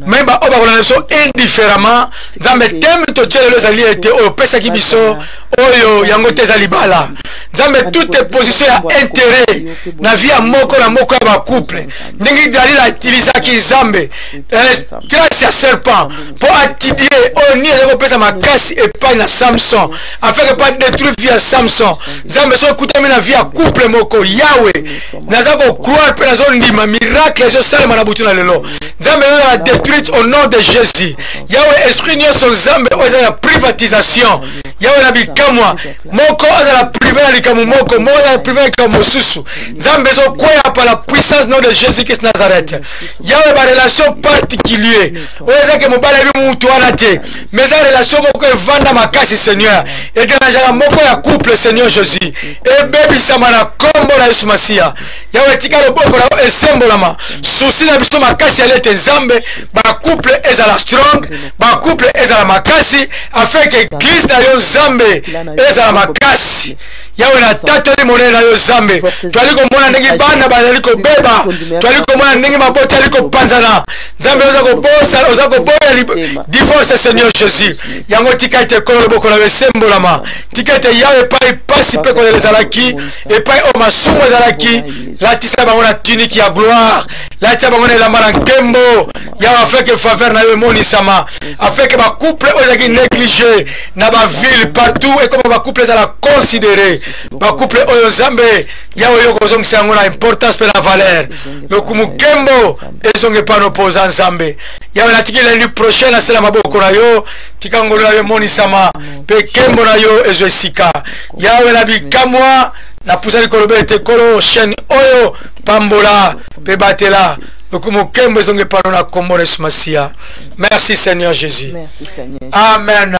memba o ba kolana so indifféremment Zambe tem to tshele lo zali ete o pesa ki biso oyo yango teza libala nzambe toutes positions ya intérêt na vie ya moko na moko ya ba couple ndenge Dalila utilisaki nzambe trace ya serpent pour attirer oni ezako pesa makasi epai na Samson afin que pas détruire vie ya Samson nzambe so ekutami na vie ya couple moko yawe naza ko croire pe nazo ndima miracle ezo salema na butu na lelo nzambe yo la détruite au nom de Jésus yawe esprit nyonso nzambe oza ya privatisation yawe na bikamwa moko aza la privé na likamu moko moko ya privé na likamu mosusu nzambe zo kwea par la puissance nom de Jésus Christ Nazareth yawe ba relation particulier oza ke mobala bi mutu wana te mais za relation moko evanda makasi Seigneur et que moko ya couple Seigneur Jésus et baby samana kombo na Yesu Masia yawe tika loboko na esembolama souci na biso makasi alete nzambe ba couple ezala strong ba couple ezala makasi afin que Christ na yo nzambe ezala makasi yawe na tata ni monene na yo nzambe twali komona ndenge bana bazali kobeba twali komona ndenge mabota ali kopanzana nzambe oza koboya divorce Seigneur Jésus yango tika ite kolo loboko na esembolama tika ite yawe pai pasi pe kolele zalaki et pai o masumo zalaki latisa bango na tunique ya gloire latisa bango na elamba na nkembo yawe afin que faveur na yo emonisama afin que ba couple ozaki négligé na ba ville partout et comme ba couple ezala considéré ba couple oyo nzambe yawe yo kozongisa yango na importance pe na valeur lokumu kembo ezonge pano poza nzambe yawe natiki lundi prochain asala maboko na yo tika ngolo na yo emonisama pe kembo na yo ezo esika yawe na bikamwa na pusali kolobe te kolo chaîne oyo pambola pe batela lokumu kembo ezonge pano na kombo na Yesu Masia. Merci Seigneur Jésus. Merci Seigneur. Amen.